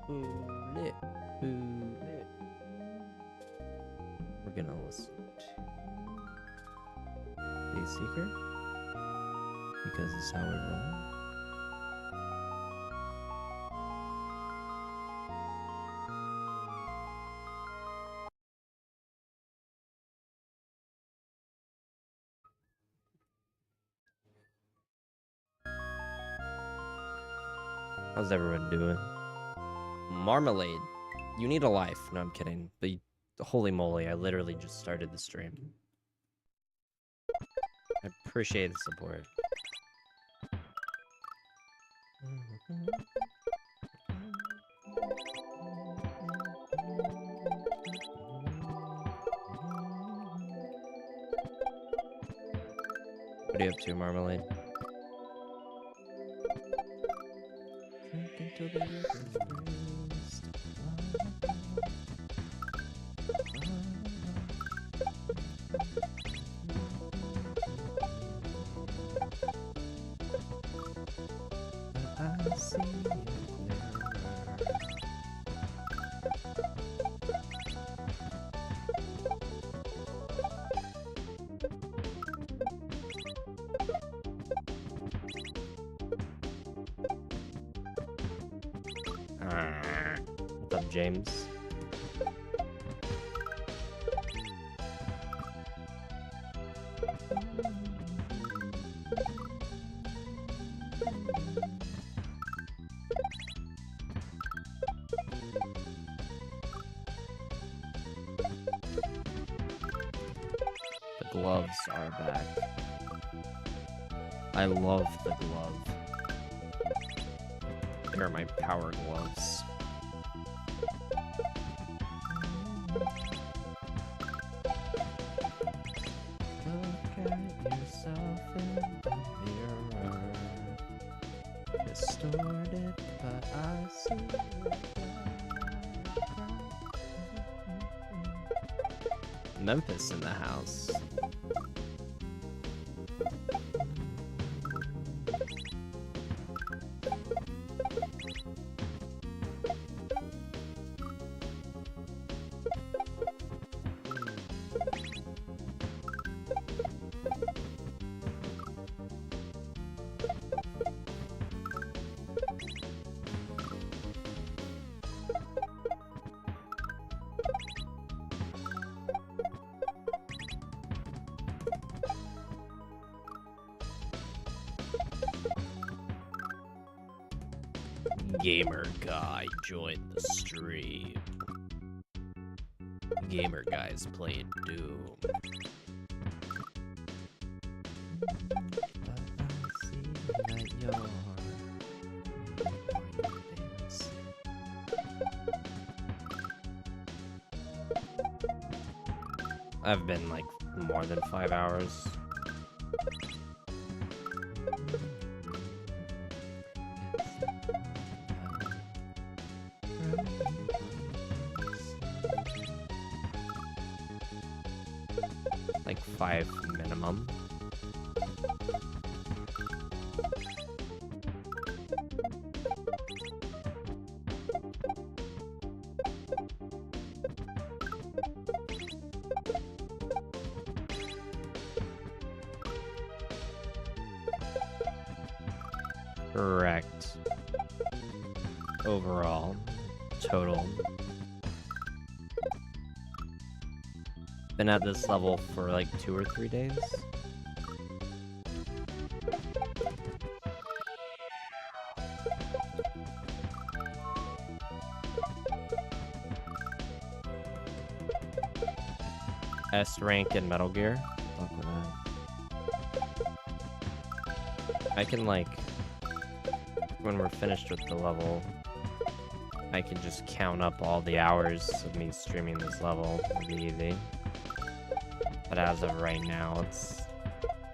lit. Lit. We're gonna listen to Dayseeker because it's how we roll. How's everyone doing? Marmalade, you need a life. No, I'm kidding. But holy moly, I literally just started the stream. I appreciate the support. What are you up to, Marmalade? I see what's up, James? The gloves are back. I love the glove. They're my power gloves. Look at yourself in the mirror. Distorted, but I see it. Memphis in the house. Gamer guy joined the stream. Gamer guy's playing Doom. But I see that you're I've been like more than 5 hours. Like 5 minimum. Correct. Overall, total. Been at this level for like 2 or 3 days. S rank in Metal Gear. Fuck with that. I can like, when we're finished with the level, I can just count up all the hours of me streaming this level. It'd be easy. But as of right now, it's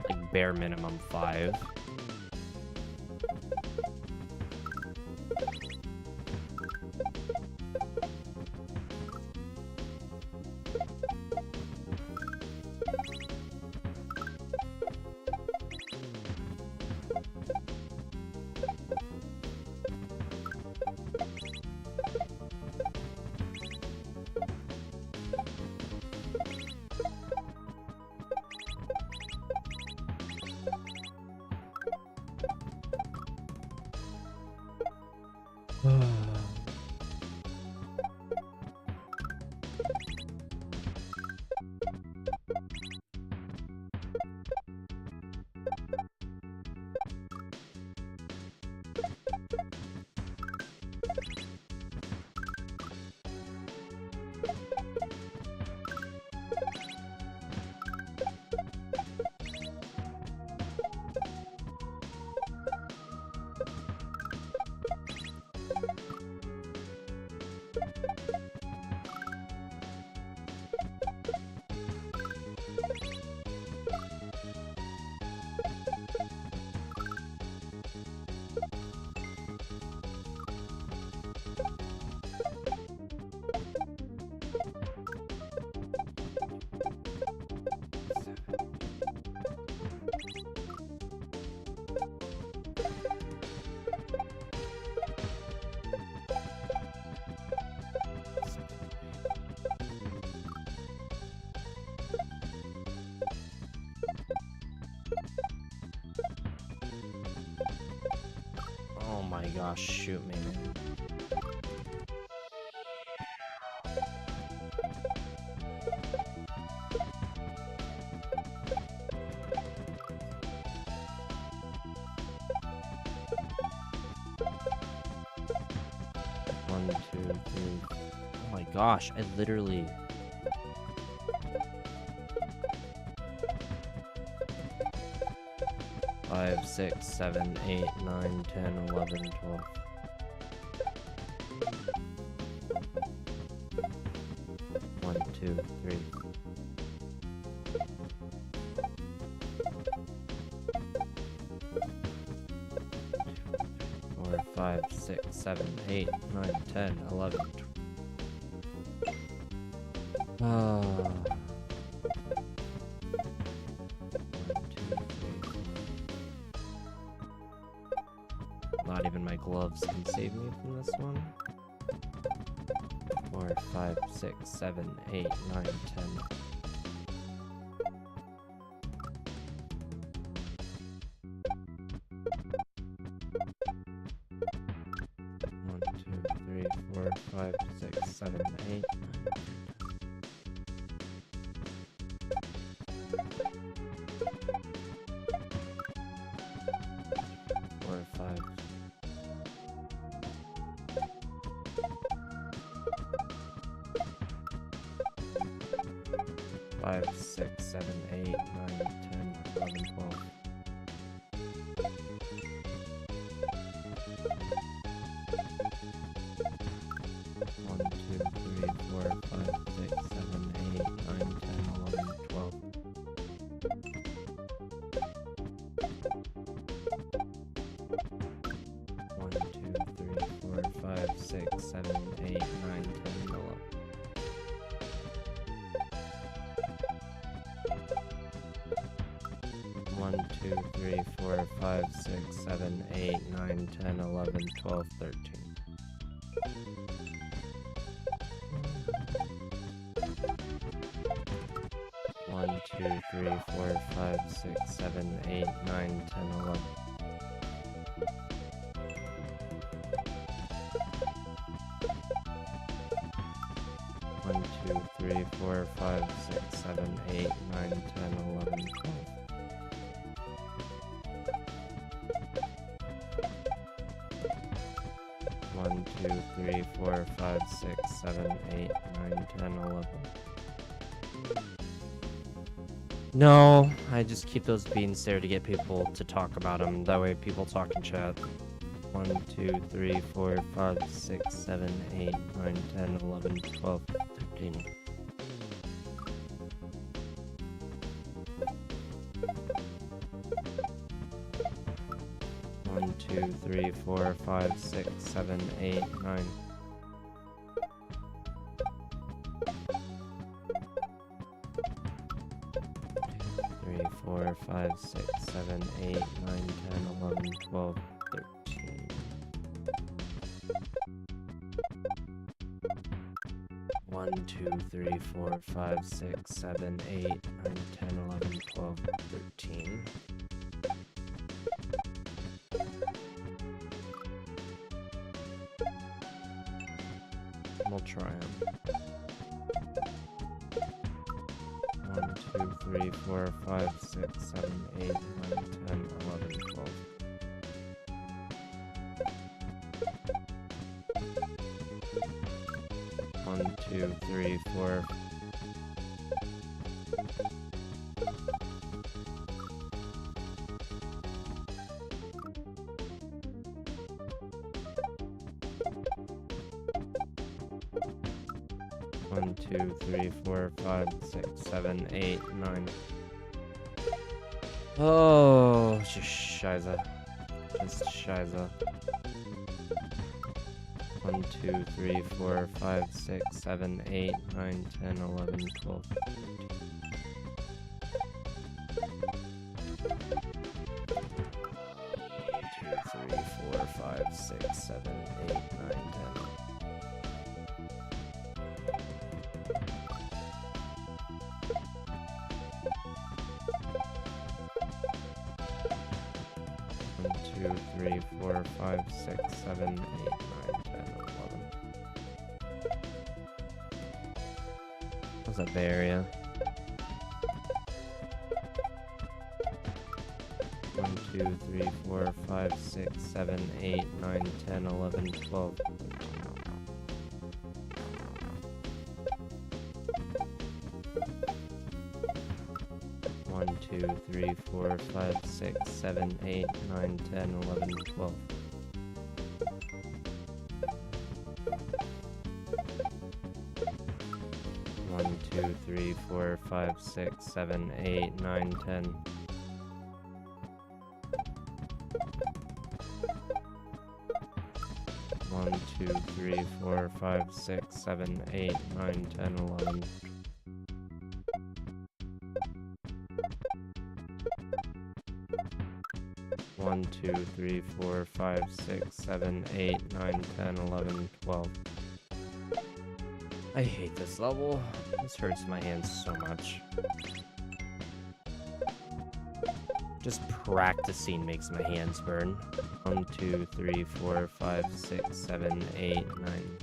like bare minimum 5. my gosh, shoot me, man. One, two, three. Oh my gosh, I literally... 5, 6, 7, 8, 9, 10, 11, 12. One, two, three. Four, 5, 6, 7, 8, 9, 10, 11, 12. Oh. Not even my gloves can save me from this one. 4, 5, 6, 7, 8, 9, 10. 1, 2, 3, 4, 5, 6, 7, 8, 4, 5. 5, 6, 7, 8, 9, 10, 11, 12. 1, 2, 3, 4, 5, 6, 7, 8, 9, 10, 11, 12. 1, 2, 3, 4, 5, 6, 7, 8, 9, 10, 11. 1, 2, 3, 4, 5, 6, 7, 8, 9, 10, 11, 12, 13. 1, 2, 3, 4, 5, 6, 7, 8, 9, 10, 11. 1, 2, 3, 4, 5, 6, 7, 8, 9, 10, 11, 12. 1, 2, 3, 4, 5, 6, 7, 8, 9, 10, 11. No, I just keep those beans there to get people to talk about them. That way people talk in chat. 1, 2, 3, 4, 5, 6, 7, 8, 9, 10, 11, 12, 13. 1, 2, 3, 4, 5, 6, 7, 8, 9. 3, 4, 5, 6, 7, 8, 9, 10, 11, 12, 13. 1, 2, 3, 4, 5, 6, 7, 8, 9, 10, 11, 12, 13. We'll try them. 1, 2, 3, 4, 5, 6, 7, 8, 9, 10, 11, 12. 1, 2, 3, 4. 1, 2, 3, 4, 5, 6, 7, 8, 9. Oh, just Shiza. Just Shiza. 1, 2, 3, 4, 5, 6, 7, 8, 9, 10, 11, 12. 2, 3, 4, 5, 6, 7, 8, 9, 10. 1, 2, 2, 3, 4, 5, 6, 7, 8, 9, 10, 11. What's that Bay Area? 1, 2, 3, 4, 5, 6, 7, 8, 9, 10, 11, 12. 1, 2, 3, 4, 5, 6, 7, 8, 9, 10, 11, 12. 1, 2, 3, 4, 5, 6, 7, 8, 9, 10. 1, 2, 3, 4, 5, 6, 7, 8, 9, 10, 11. 1, 2, 3, 4, 5, 6, 7, 8, 9, 10, 11, 12. I hate this level. This hurts my hands so much. Just practicing makes my hands burn. 1, 2, 3, 4, 5, 6, 7, 8, 9.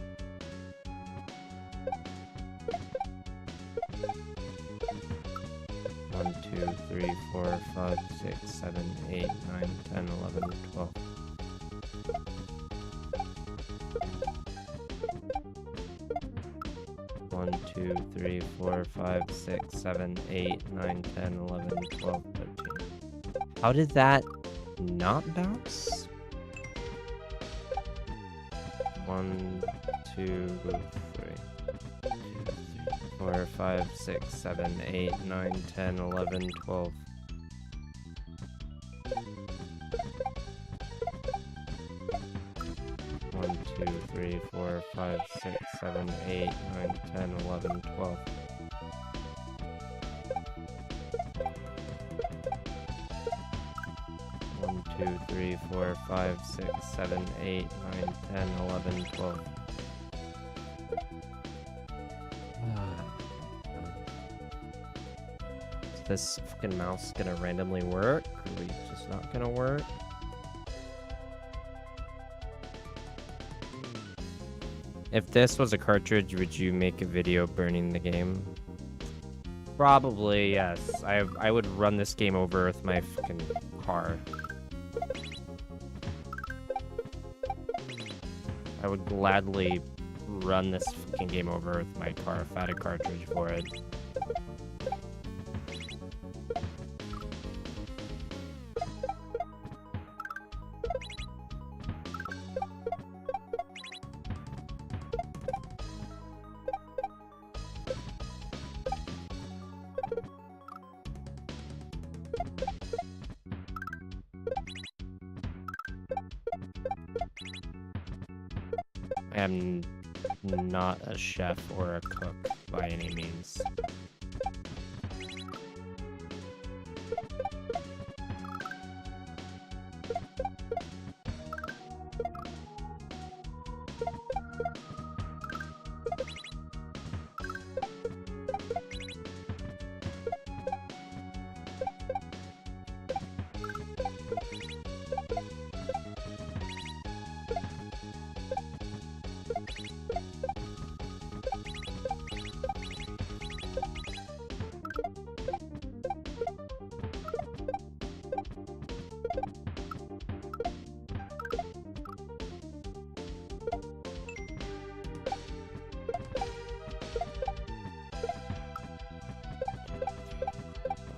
1, 2, 3, 4, 5, 6, 7, 8, 9, 10, 11, 12. 1, 2, 3, 4, 5, 6, 7, 8, 9, 10, 11, 12, 13. How did that not bounce? 1, 2, 3, 4, 5, 6, 7, 8, 9, 10, 11, 12. 1, 2, 3, 4, 5, 6, 7, 8, 9, 10, 11, 12. 1, 2, 3, 4, 5, 6, 7, 8, 9, 10, 11, 12. Is this fucking mouse gonna randomly work? Or are we just not gonna work? If this was a cartridge, would you make a video burning the game? Probably, yes. I would run this game over with my fucking car. I would gladly run this fucking game over with my car if I had a cartridge for it. I am not a chef or a cook by any means.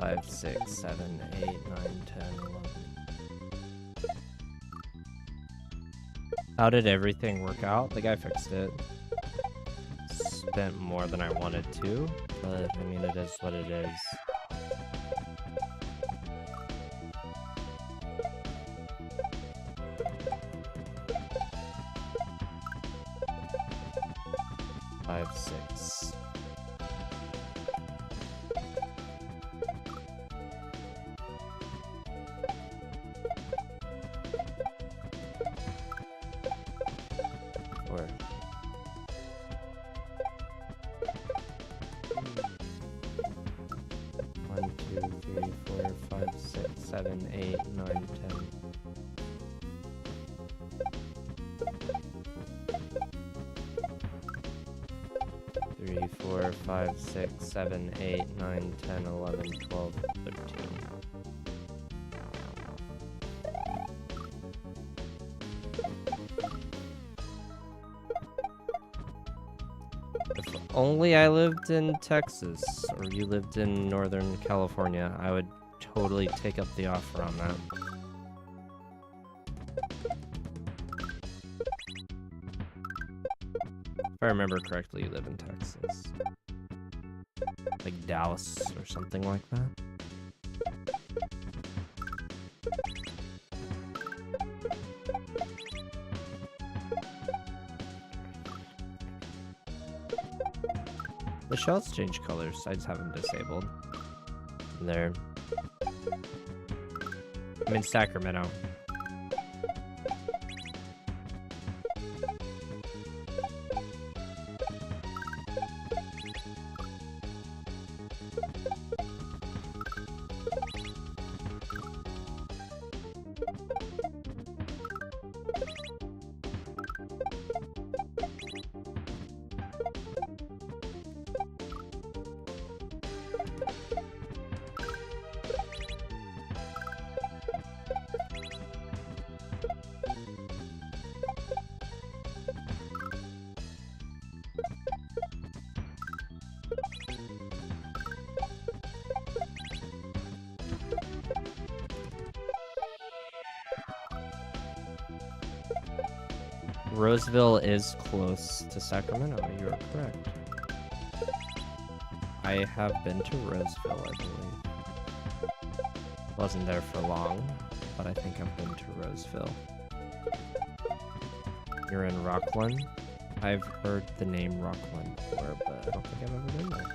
Five, 6, 7, 8, 9, 10, 11. How did everything work out? The guy fixed it. Spent more than I wanted to, but I mean, it is what it is. Five, 6. Four. 1, 2, 3, 4, 5, 6, 7, 8, 9, 10. 5, 6, 7, 8, 9, 10, 11, 12, 13. If only I lived in Texas, or you lived in Northern California, I would totally take up the offer on that. If I remember correctly, you live in Texas. Like Dallas or something like that. The shells change colors, I just have them disabled. There. I'm in Sacramento. Roseville is close to Sacramento, you are correct. I have been to Roseville, I believe. Wasn't there for long, but I think I've been to Roseville. You're in Rockland? I've heard the name Rockland before, but I don't think I've ever been there.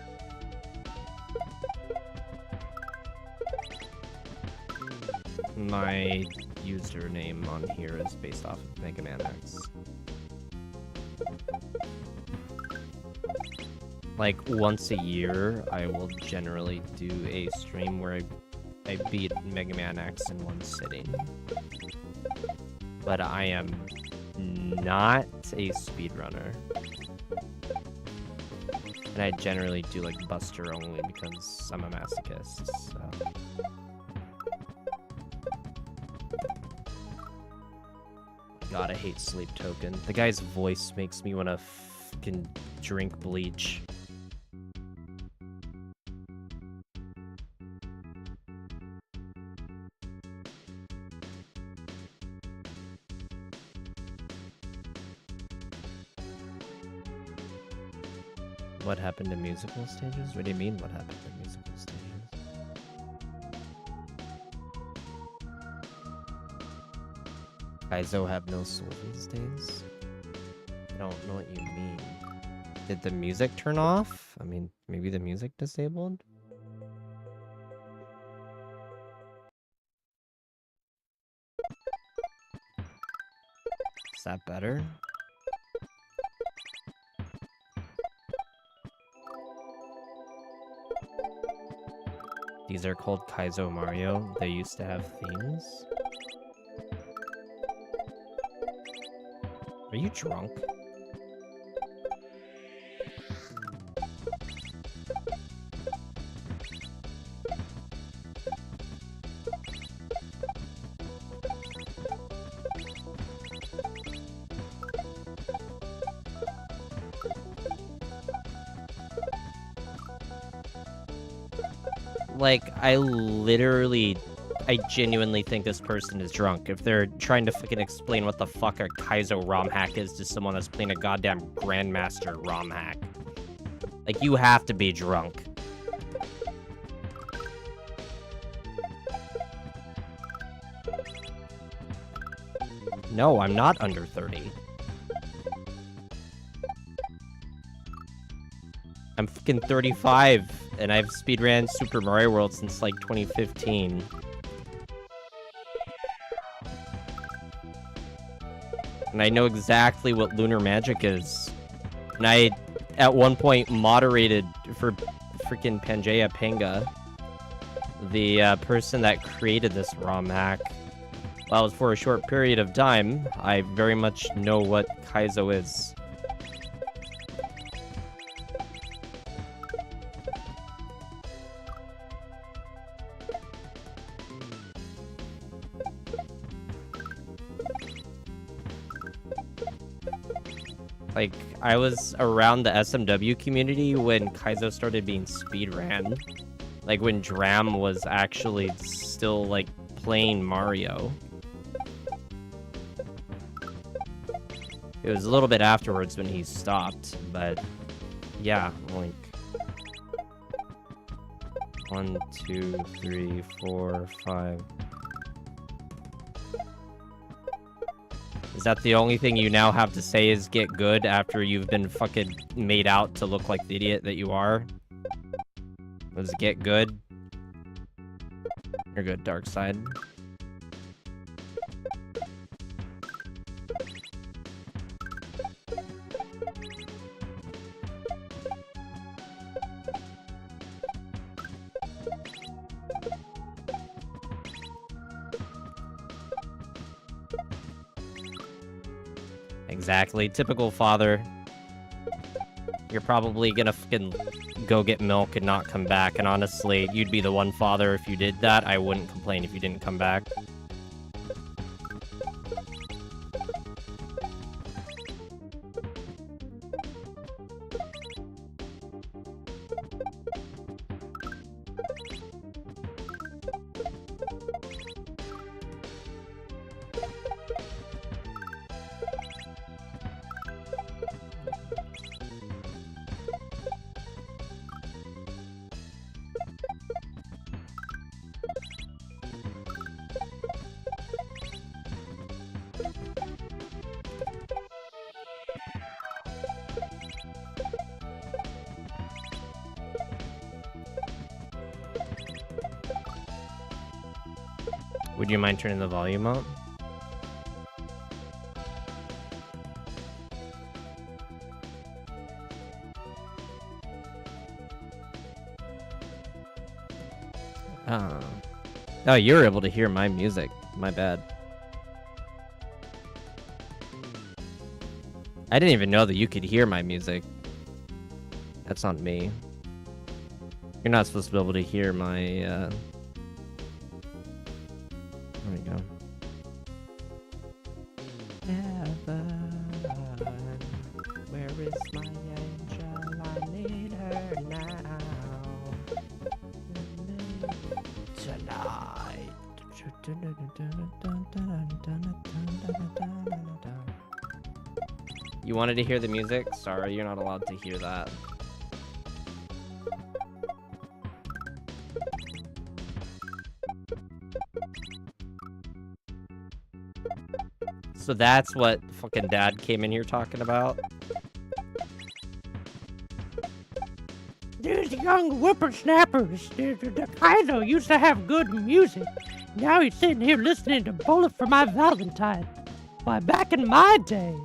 My username on here is based off of Mega Man X. Like, once a year, I will generally do a stream where I beat Mega Man X in one sitting. But I am not a speedrunner. And I generally do, like, Buster only because I'm a masochist, so... God, I hate Sleep Token. The guy's voice makes me want to fucking drink bleach. What happened to musical stages? What do you mean, what happened to musical stages? Kaizo have no soul these days? I don't know what you mean. Did the music turn off? I mean, maybe the music disabled? Is that better? These are called Kaizo Mario. They used to have themes. Are you drunk? Like, I genuinely think this person is drunk. If they're trying to fucking explain what the fuck a Kaizo ROM hack is to someone that's playing a goddamn Grandmaster ROM hack. Like, you have to be drunk. No, I'm not under 30. I'm fucking 35, and I've speedran Super Mario World since, like, 2015. And I know exactly what Lunar Magic is. And I, at one point, moderated for freaking Pangea Panga, the person that created this ROM hack. Well, it was for a short period of time. I very much know what Kaizo is. Like, I was around the SMW community when Kaizo started being speedran. Like, when Dram was actually still, like, playing Mario. It was a little bit afterwards when he stopped, but yeah, like 1, 2, 3, 4, 5. Is that the only thing you now have to say is get good after you've been fucking made out to look like the idiot that you are? Was get good? You're good, dark side. Exactly. Typical father. You're probably gonna fucking go get milk and not come back, and honestly, you'd be the one father if you did that. I wouldn't complain if you didn't come back. Would you mind turning the volume up? Oh, you're able to hear my music. My bad. I didn't even know that you could hear my music. That's on me. You're not supposed to be able to hear my, There we go. Heaven, where is my angel? I need her now. Tonight. You wanted to hear the music? Sorry, you're not allowed to hear that. So that's what fucking dad came in here talking about? These young whippersnappers, the Kaizo used to have good music. Now he's sitting here listening to Bullet for My Valentine. Why, back in my day,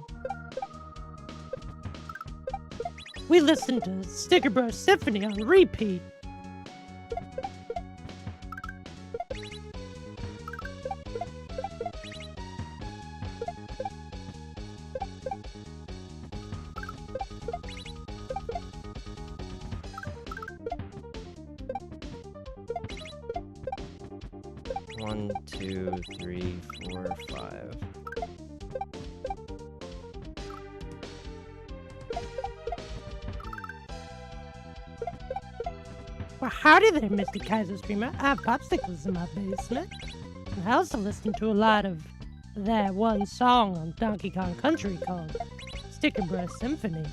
we listened to Sticker Brush Symphony on repeat. One, 2, 3, 4, 5. Well, howdy there, Mr. Kaizo Streamer. I have popsicles in my basement. I also listen to a lot of that one song on Donkey Kong Country called Sticker Brush Symphony.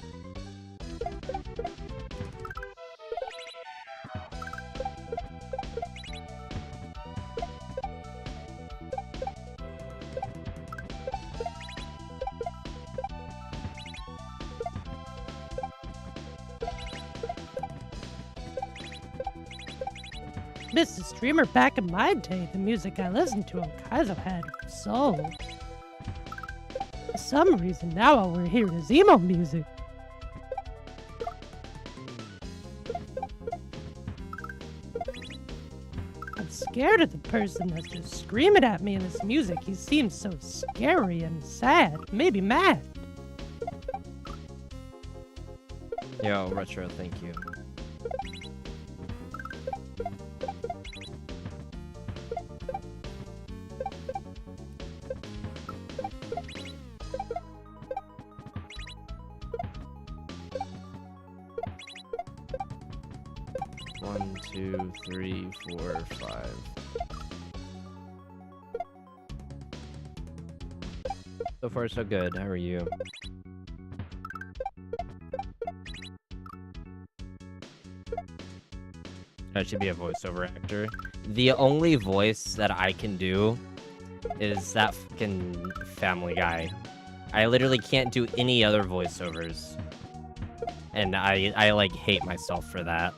Mr. Streamer, back in my day, the music I listened to on Kaizo had soul. For some reason, now all we're hearing is emo music. I'm scared of the person that's just screaming at me in this music. He seems so scary and sad, maybe mad. Yo, Retro, thank you. 2, 3, 4, 5. So far, so good. How are you? I should be a voiceover actor. The only voice that I can do is that fucking Family Guy. I literally can't do any other voiceovers. And I like hate myself for that.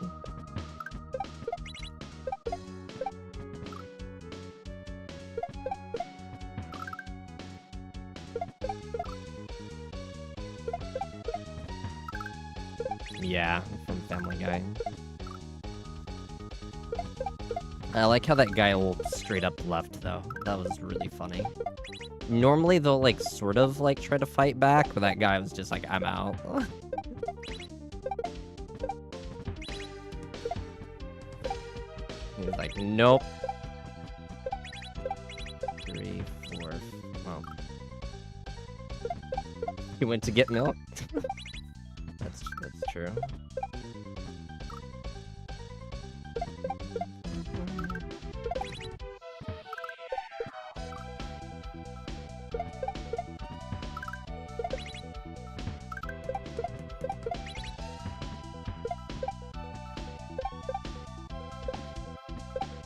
Yeah, from Family Guy. I like how that guy will straight up left, though. That was really funny. Normally, they'll, like, sort of, like, try to fight back, but that guy was just like, I'm out. He was like, nope. 3, 4, well. He went to get milk? That's true.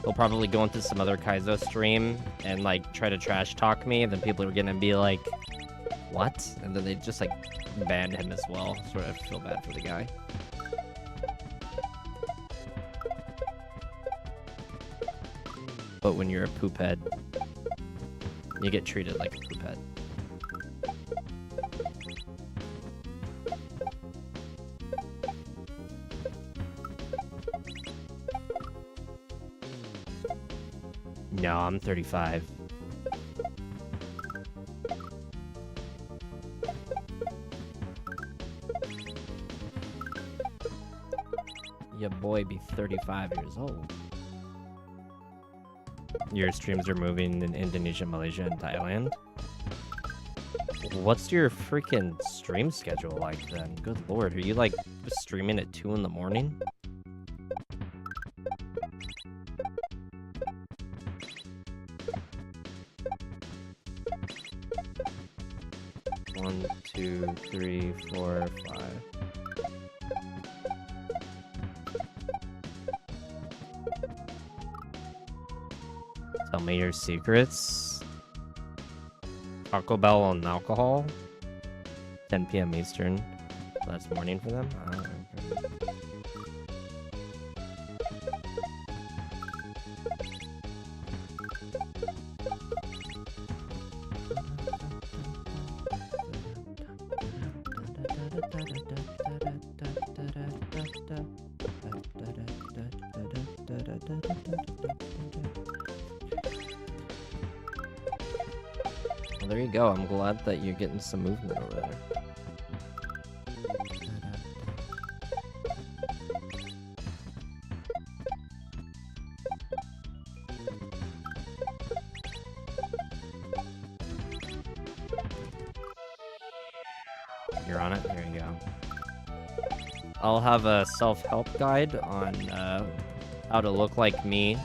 He'll probably go into some other Kaizo stream and, like, try to trash talk me, and then people are gonna be like, what? And then they just, like, ban him as well. Sort of feel bad for the guy. But when you're a poop head, you get treated like a poop head. No, I'm 35. Your boy be 35 years old. Your streams are moving in Indonesia, Malaysia, and Thailand? What's your freaking stream schedule like then? Good lord, are you like streaming at 2 in the morning? One, 2, 3, 4, 5. Tell me your secrets. Taco Bell on alcohol. 10 p.m. Eastern. That's morning for them. Oh, okay. Well, there you go. I'm glad that you're getting some movement over there. You're on it? There you go. I'll have a self-help guide on how to look like me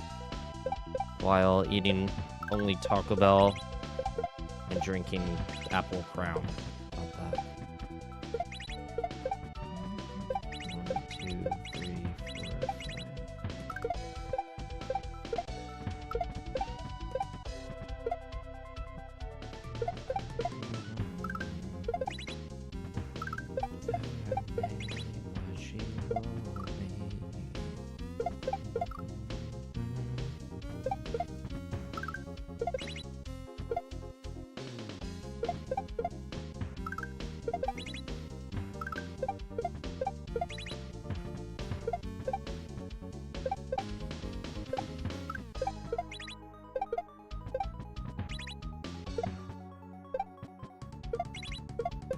while eating only Taco Bell and drinking Apple Crown. How about that? 1, 2, 3,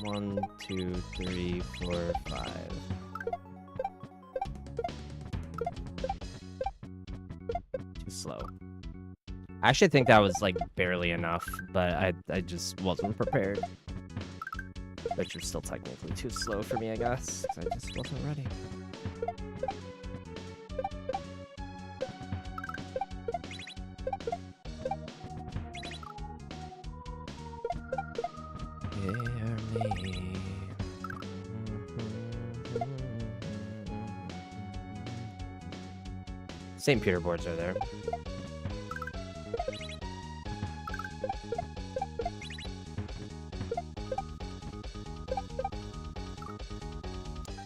4, 1, 2, 3, 4, 5. Too slow. I actually think that was like barely enough, but I just wasn't prepared. But you're still technically too slow for me, I guess. 'Cause I just wasn't ready. me. St. Peter boards are there.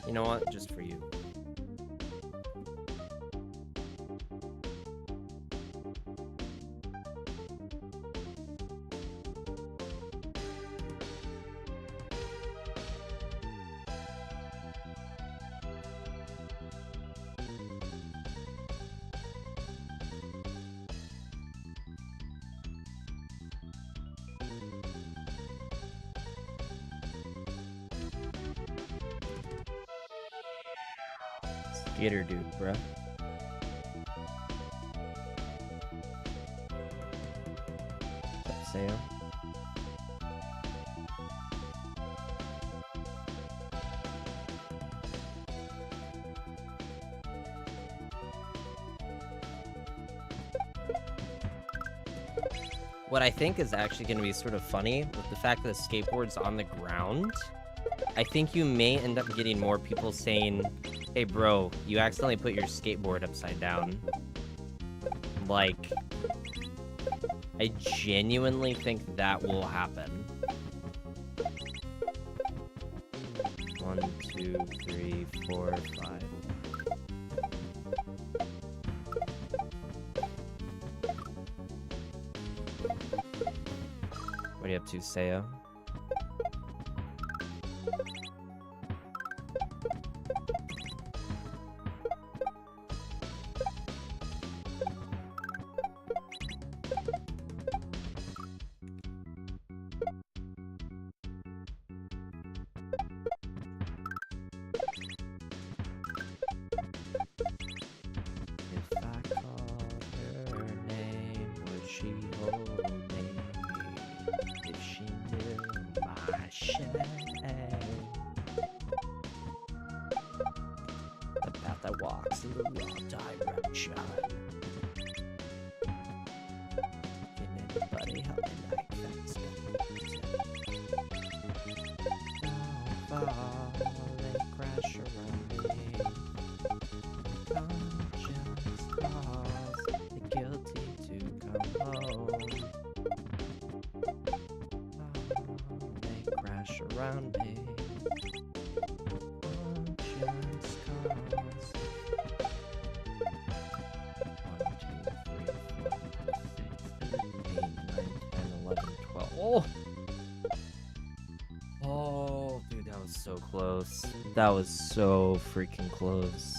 You know what? Just for you. Skater dude, bruh. What's up, Sam? What I think is actually going to be sort of funny with the fact that the skateboard's on the ground, I think you may end up getting more people saying, hey bro, you accidentally put your skateboard upside down. Like, I genuinely think that will happen. 1, 2, 3, 4, 5. What are you up to, Seo? Around me. Conscience calls. 1, 2, 3, 4, 5, 6, 7, 8, 9, 10, 11, 12. Oh! Oh, dude, that was so close. That was so freaking close.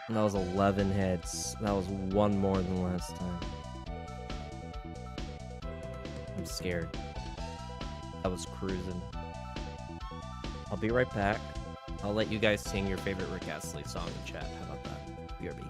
And that was 11 hits. That was one more than last time. I'm scared. I was cruising. I'll be right back. I'll let you guys sing your favorite Rick Astley song in chat. How about that? BRB.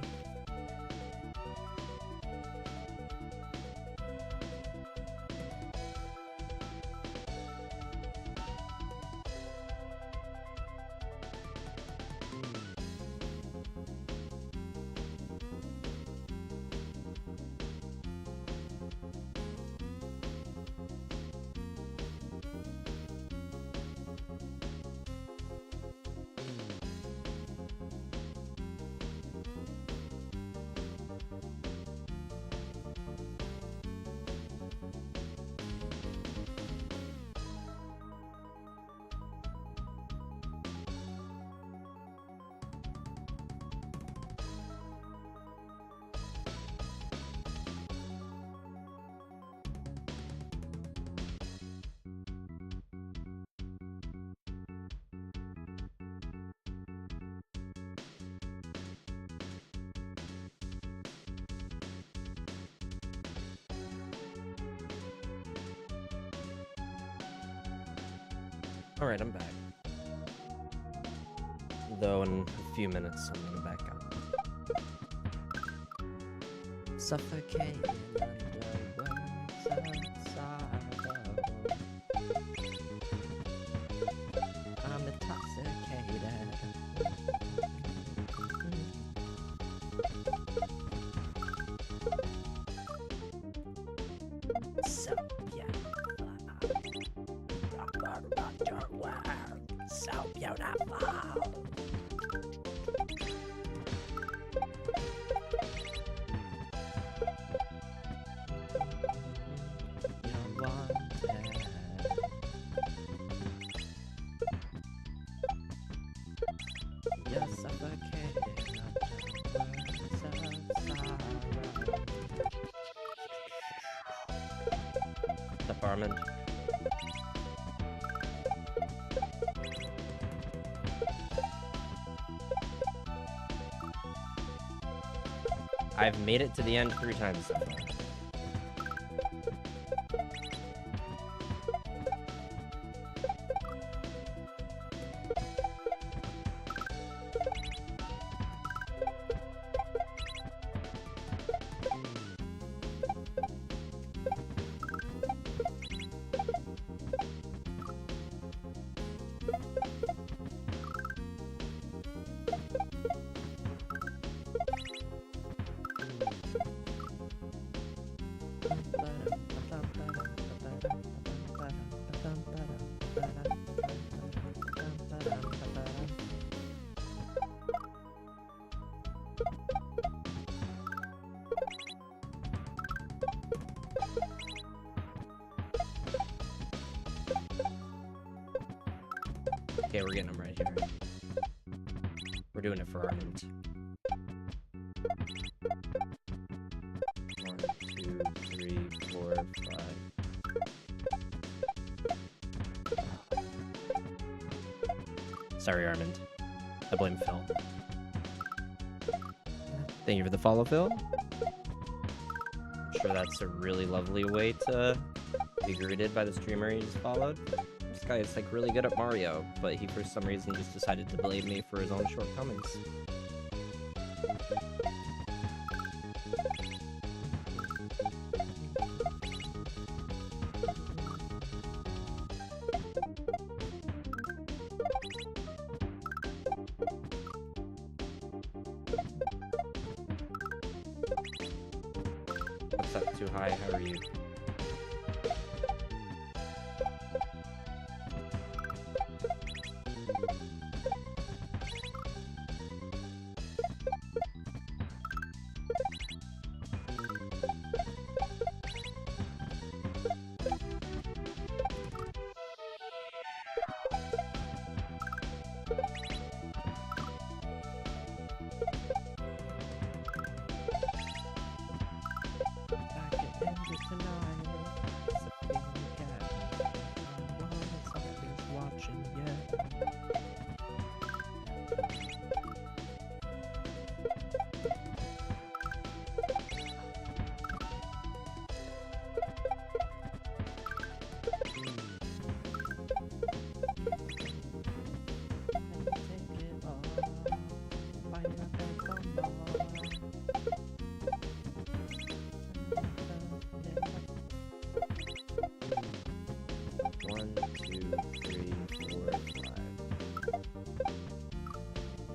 Alright, I'm back. Though in a few minutes, I'm gonna back up. Suffocating under words outside. I'm intoxicated. So, yeah. Armand. I've made it to the end 3 times so far. Okay, we're getting them right here. We're doing it for Armand. 1, 2, 3, 4, 5. Sorry, Armand. I blame Phil. Thank you for the follow, Phil. I'm sure that's a really lovely way to be greeted by the streamer you just followed. This guy is like really good at Mario, but he for some reason just decided to blame me for his own shortcomings. What's up, too high? How are you?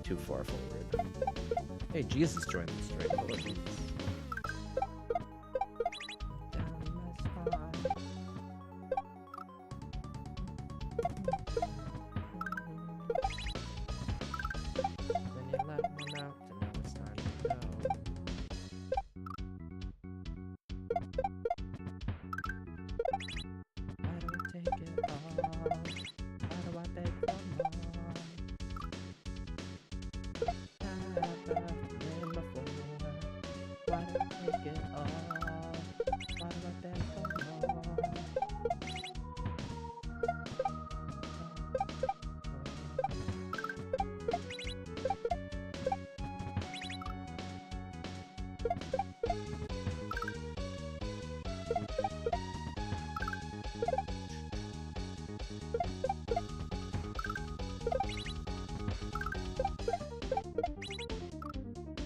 Too far forward. Hey, Jesus joined the stream. Hello, Jesus.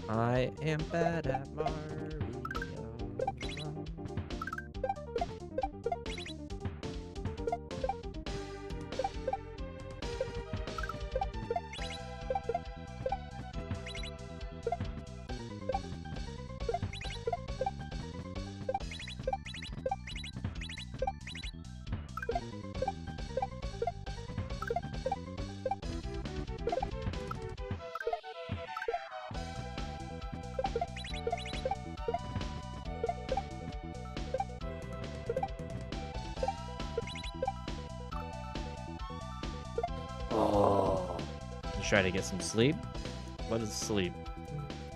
I am bad at Mario. Oh. Try to get some sleep. What is sleep?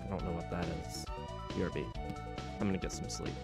I don't know what that is. BRB. I'm gonna get some sleep.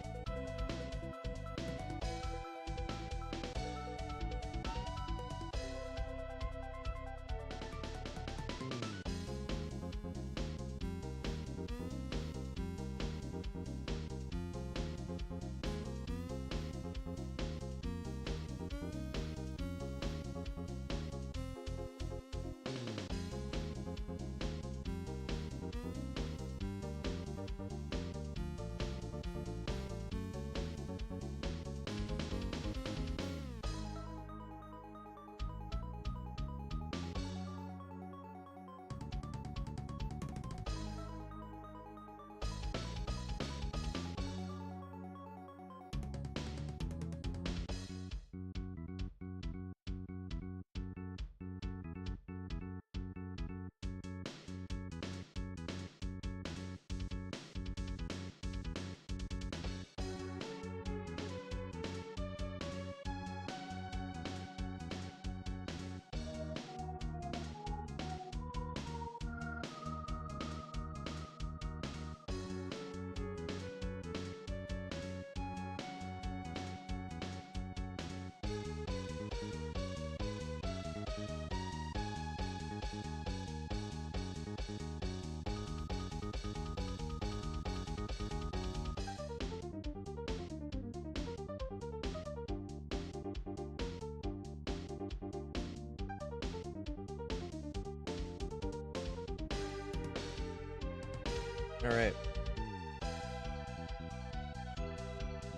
Alright.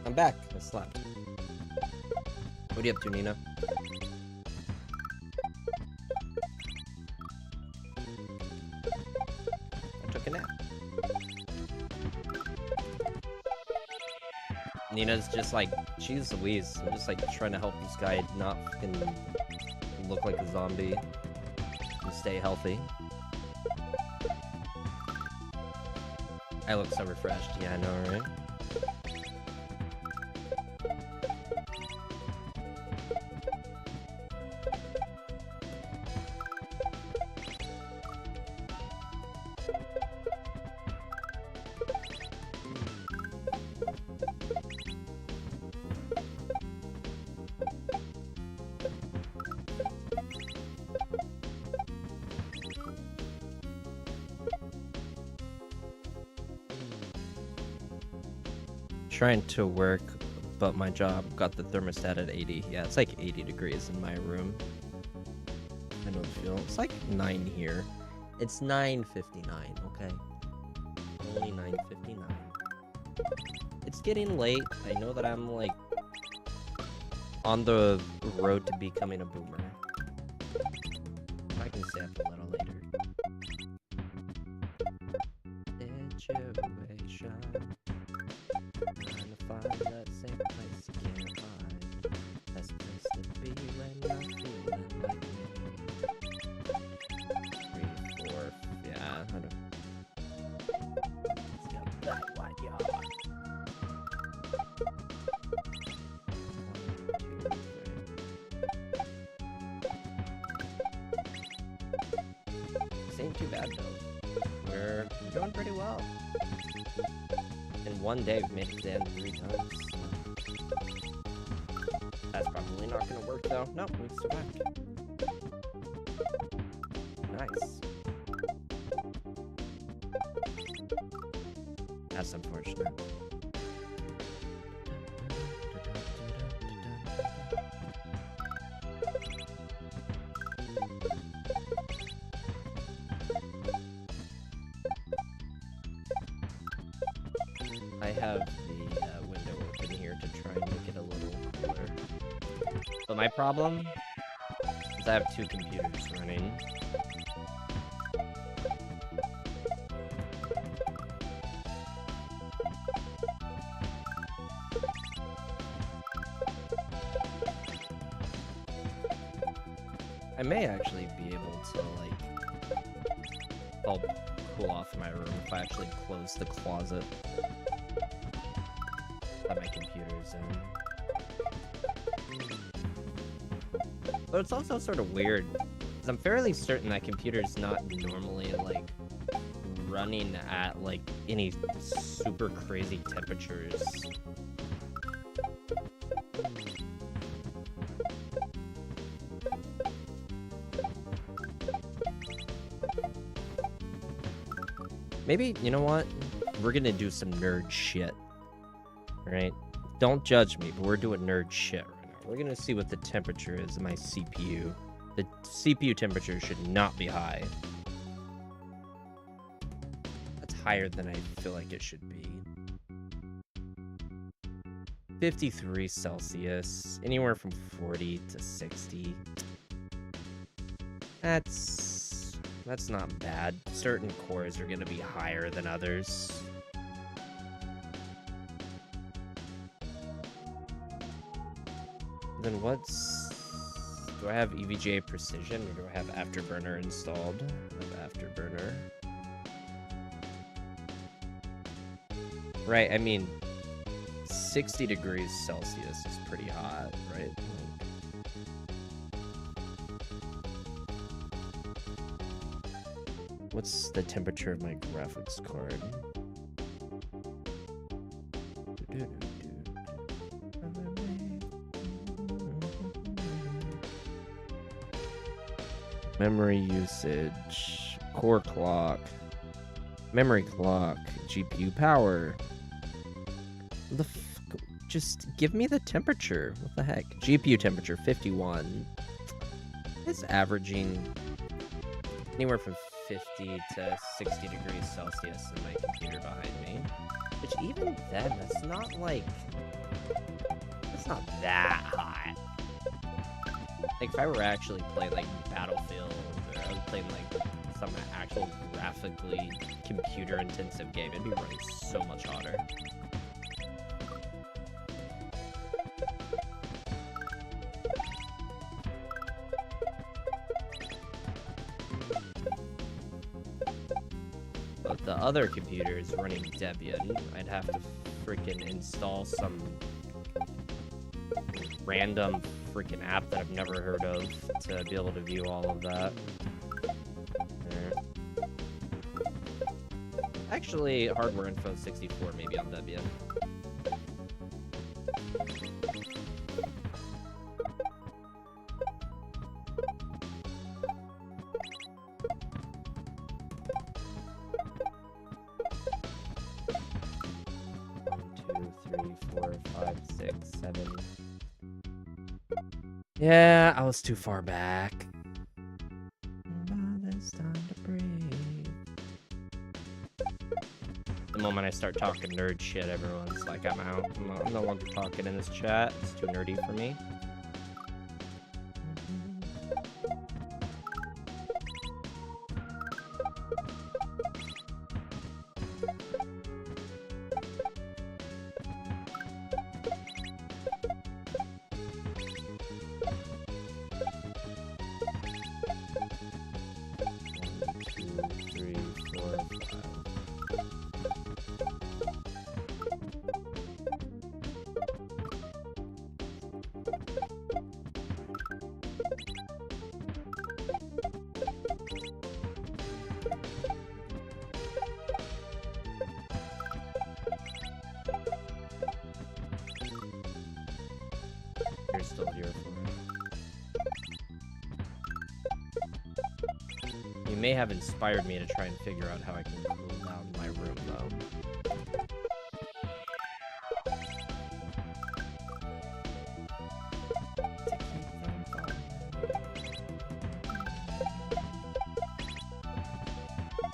I'm back. I slept. What are you up to, Nina? I took a nap. Nina's just like, jeez Louise. I'm just like trying to help this guy not fucking look like a zombie and stay healthy. I look so refreshed. Yeah, I know, right? Trying to work, but my job got the thermostat at 80. Yeah, it's like 80 degrees in my room. I don't feel. It's like 9 here. It's 9:59, okay? Only 9:59. It's getting late. I know that I'm like on the road to becoming a boomer. I can stay up a little later. Situation. Trying to find that same place you can't find. Best place to be when you're feeling like me. 3, 4, yeah, I don't. Let's go that one, y'all. 1, 2, 3. This ain't too bad though. We're doing pretty well. In one day, we've made it to the end 3 times. That's probably not going to work, though. Nope, we've survived. Nice. That's unfortunate. I have the window open here to try and make it a little cooler. But my problem is I have 2 computers running. I may actually be able to, like, help cool off my room if I actually close the closet that my computer's in. But it's also sort of weird, because I'm fairly certain that computer's not normally, like, running at, like, any super crazy temperatures. Maybe, you know what? We're gonna do some nerd shit. Right? Don't judge me, but we're doing nerd shit right now. We're gonna see what the temperature is in my CPU. The CPU temperature should not be high. That's higher than I feel like it should be. 53 Celsius, anywhere from 40 to 60. That's not bad. Certain cores are gonna be higher than others. Then do I have EVGA Precision or do I have Afterburner installed? I have Afterburner. Right, I mean, 60 degrees Celsius is pretty hot, right? What's the temperature of my graphics card? Memory usage, core clock, memory clock, GPU power. Just give me the temperature. What the heck? GPU temperature 51. It's averaging anywhere from 50 to 60 degrees Celsius in my computer behind me. Which even then, that's not that hot. Like, if I were actually playing, like, Battlefield, or I was playing, like, some actual graphically computer-intensive game, it'd be running so much hotter. But the other computer is running Debian. I'd have to freaking install some random freaking app that I've never heard of to be able to view all of that. There. Actually, Hardware Info 64 maybe on Debian. Yeah, I was too far back. It's time to breathe. The moment I start talking nerd shit, everyone's like, I'm out. I'm no longer talking in this chat. It's too nerdy for me. Still here for me. You may have inspired me to try and figure out how I can cool down my room, though.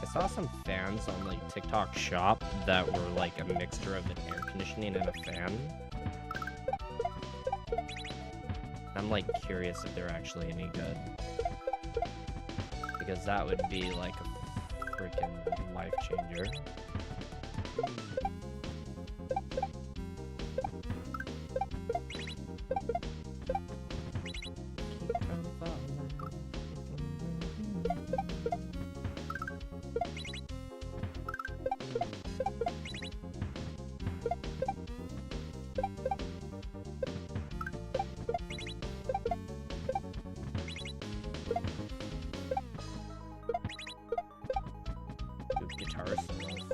I saw some fans on like TikTok Shop that were like a mixture of an air conditioning and a fan. I'm like curious if they're actually any good, because that would be like a freaking life changer.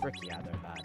Frick yeah, they're bad.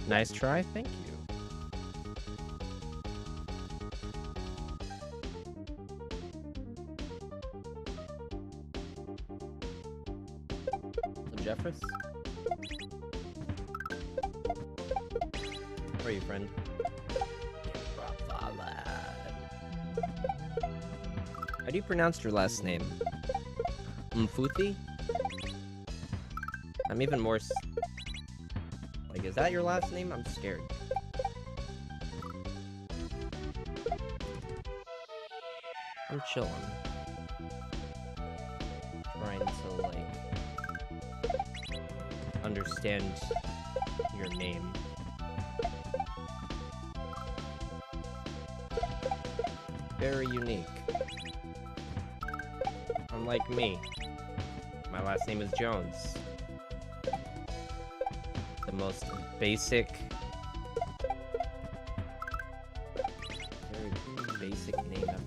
Nice try, thank you. Jeffress? Where are you, friend? How do you pronounce your last name? Mfuthi? I'm even more... Like, is that your last name? I'm scared. I'm chilling. Trying to, like, understand your name. Very unique. Unlike me. My last name is Jones. The most basic, very basic name ever.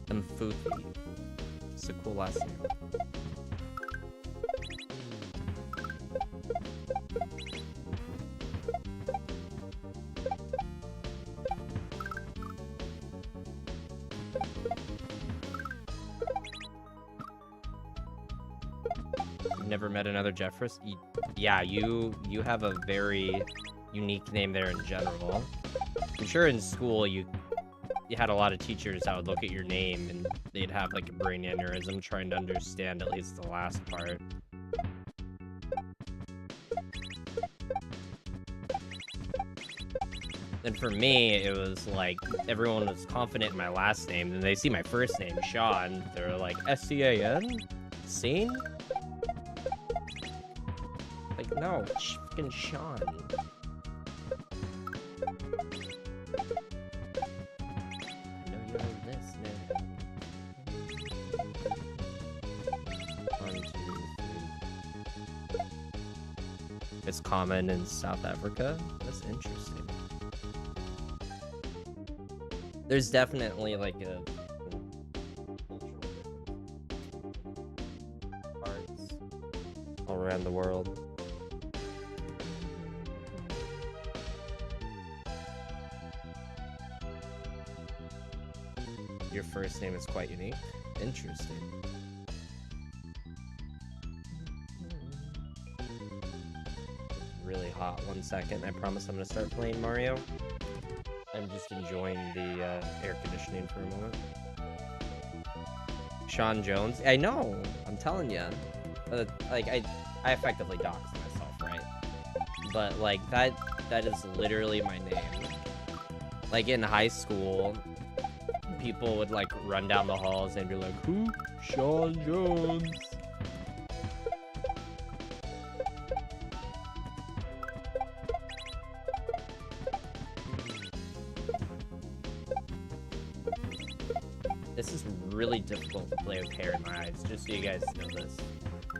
Mfuthi. It's a cool last name. Never met another Jeffress? Yeah, you have a very unique name there in general. I'm sure in school you had a lot of teachers that would look at your name and they'd have like a brain aneurysm trying to understand at least the last part. And for me, it was like everyone was confident in my last name, then they see my first name, Sean, they're like, S-C-A-N? Scene? Like, no, fucking Sean. I know you know this, man. 1, 2, 3. It's common in South Africa? That's interesting. There's definitely like a parts all around the world. Your first name is quite unique. Interesting. Really hot. 1 second. I promise I'm gonna start playing Mario. I'm just enjoying the air conditioning for a moment. Sean Jones. I know. I'm telling you. Like I effectively doxed myself, right? But like that is literally my name. Like in high school, people would like run down the halls and be like, "Who? Sean Jones." This is really difficult to play with hair in my eyes, just so you guys know this.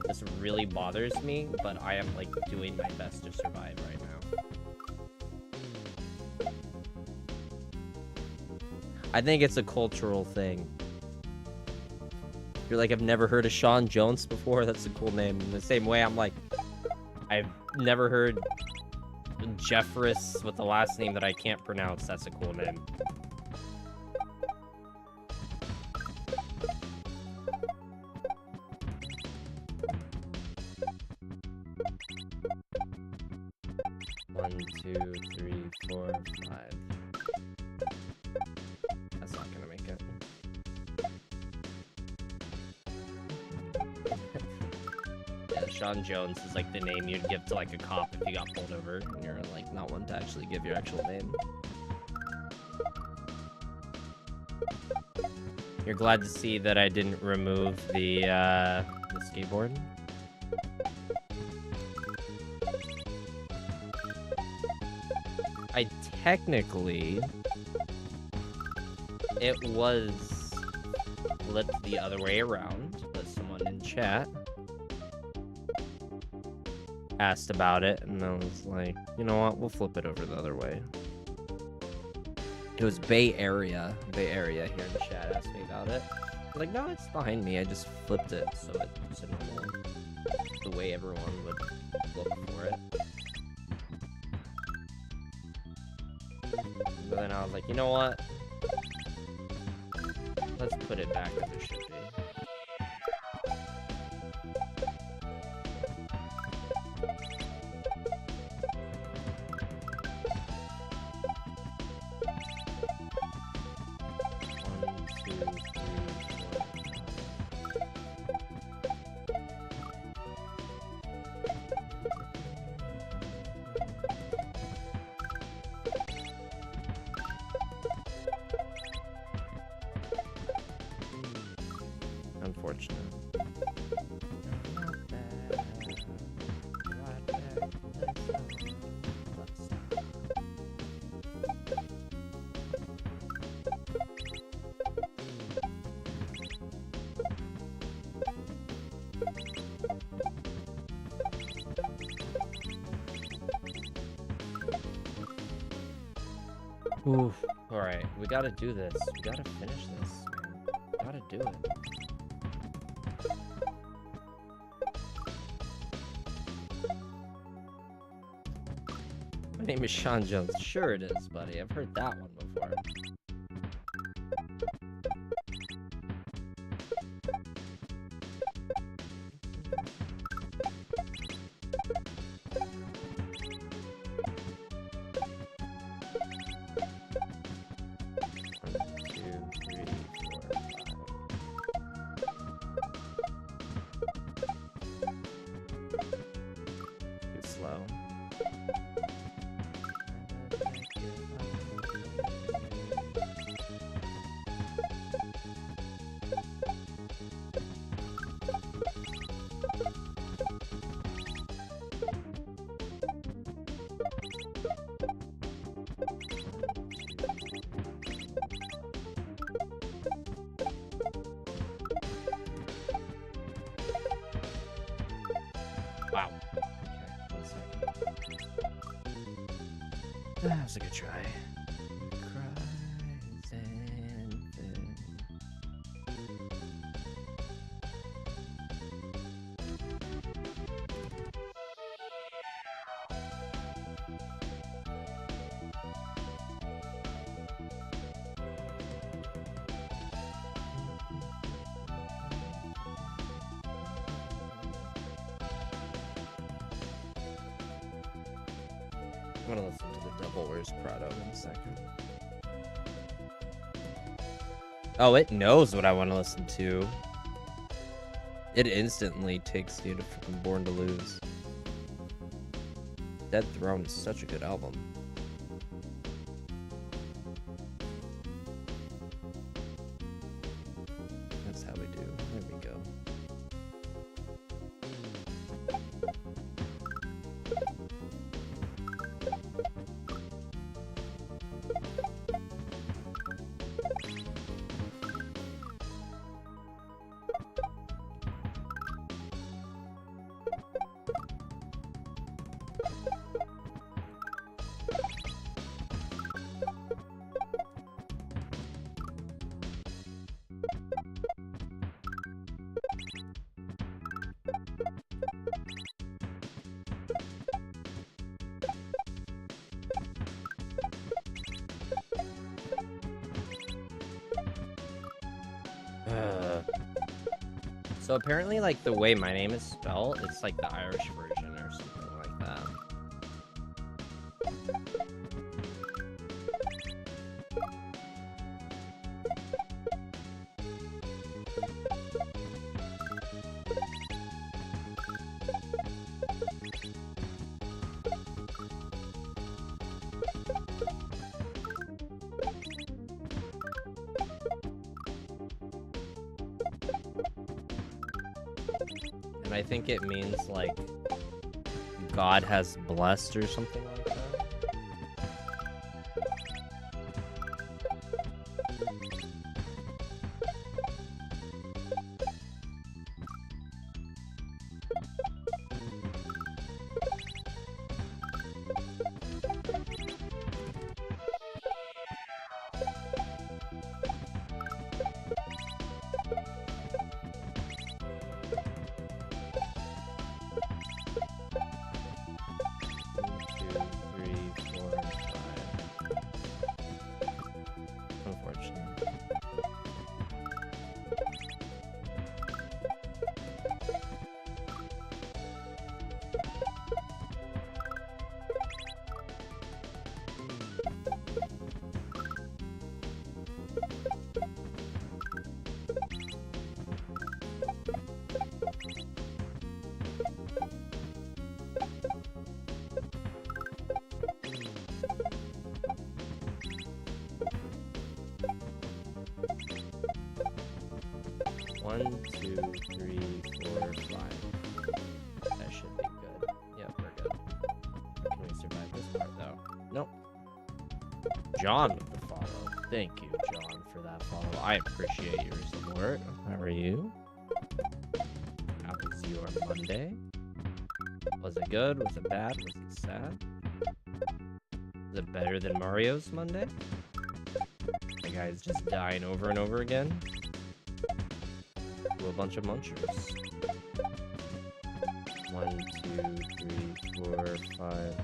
This really bothers me, but I am like doing my best to survive right now. I think it's a cultural thing. You're like, I've never heard of Sean Jones before. That's a cool name. In the same way, I'm like, I've never heard Jeffress with the last name that I can't pronounce. That's a cool name. One, 2, 3, 4, 5. That's not gonna make it. Yeah, Sean Jones is like the name you'd give to like a cop if you got pulled over and you're like not one to actually give your actual name. You're glad to see that I didn't remove the skateboard? I technically, it was flipped the other way around, but someone in chat asked about it, and I was like, you know what, we'll flip it over the other way. It was Bay Area here in the chat asked me about it. I was like, no, it's behind me, I just flipped it so it's a normal, the way everyone would look for it. But then I was like, you know what? Let's put it back as it should be. Unfortunate. Oof. Alright, we gotta do this. We gotta finish this, man. We gotta do it. My name is Sean Jones. Sure it is, buddy. I've heard that one before. Wow. Okay, 1 second. That was a good try. I'm gonna listen to the Devil Wears Prada in a second. Oh, it knows what I want to listen to. It instantly takes you to freaking Born to Lose. Dead Throne is such a good album. That's how we do. There we go. So apparently, like, the way my name is spelled, it's like the Irish version or something like that. And I think it means, like, God has blessed or something like that. One, two, three, four, five. That should be good. Yep, we're good. Can we survive this part, though? Nope. John with the follow. Thank you, John, for that follow. I appreciate your support. How are you? How was your Monday? Was it good? Was it bad? Was it sad? Is it better than Mario's Monday? The guy's just dying over and over again. Do a bunch of munchers. 1, 2, 3, 4, 5.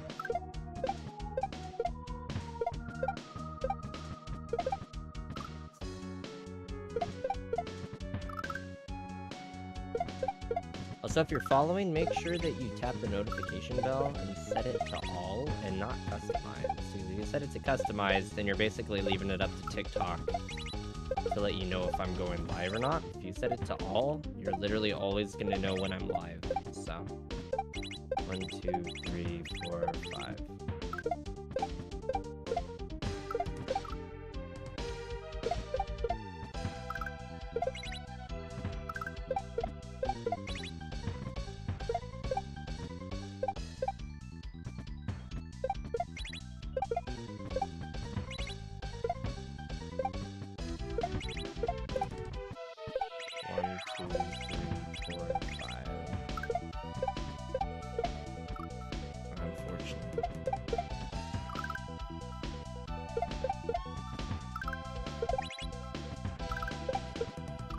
Also, if you're following, make sure that you tap the notification bell and set it to all and not customize. So if you set it to customize, then you're basically leaving it up to TikTok to let you know if I'm going live or not. If you set it to all, you're literally always going to know when I'm live. So, 1, 2, 3, 4, 5.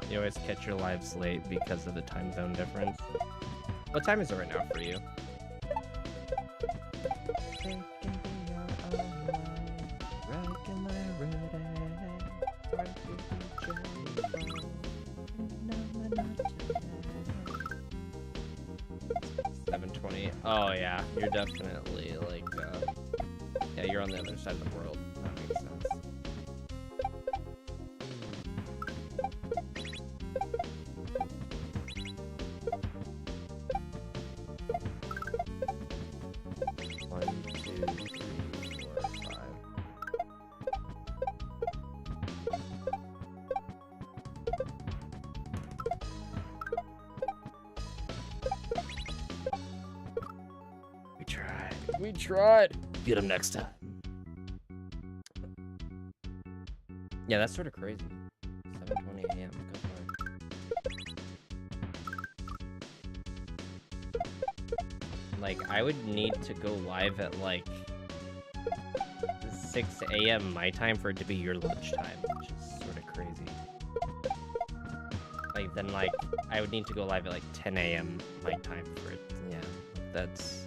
You always catch your lives late because of the time zone difference. What time is it right now for you? Oh yeah, you're definitely like, yeah, you're on the other side of the world. That makes sense. We tried. Get him next time. Yeah, that's sort of crazy. 7:20 a.m. Good lord. Like, I would need to go live at like 6 a.m. my time for it to be your lunchtime, which is sort of crazy. Like, then like I would need to go live at like 10 a.m. my time for it. Yeah, that's.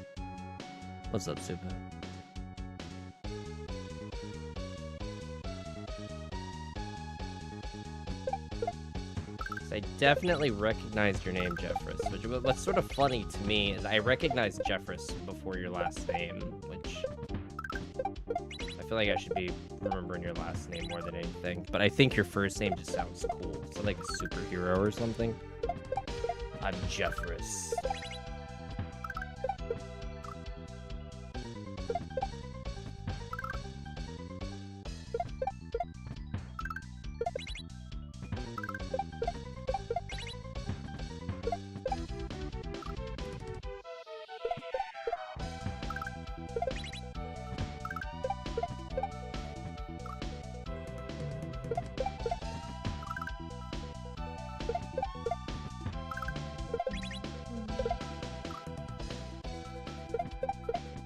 What's up, Super? I definitely recognized your name, Jeffress. Which, what's sort of funny to me is I recognized Jeffress before your last name, which I feel like I should be remembering your last name more than anything. But I think your first name just sounds cool. Sounds like a superhero or something. I'm Jeffress.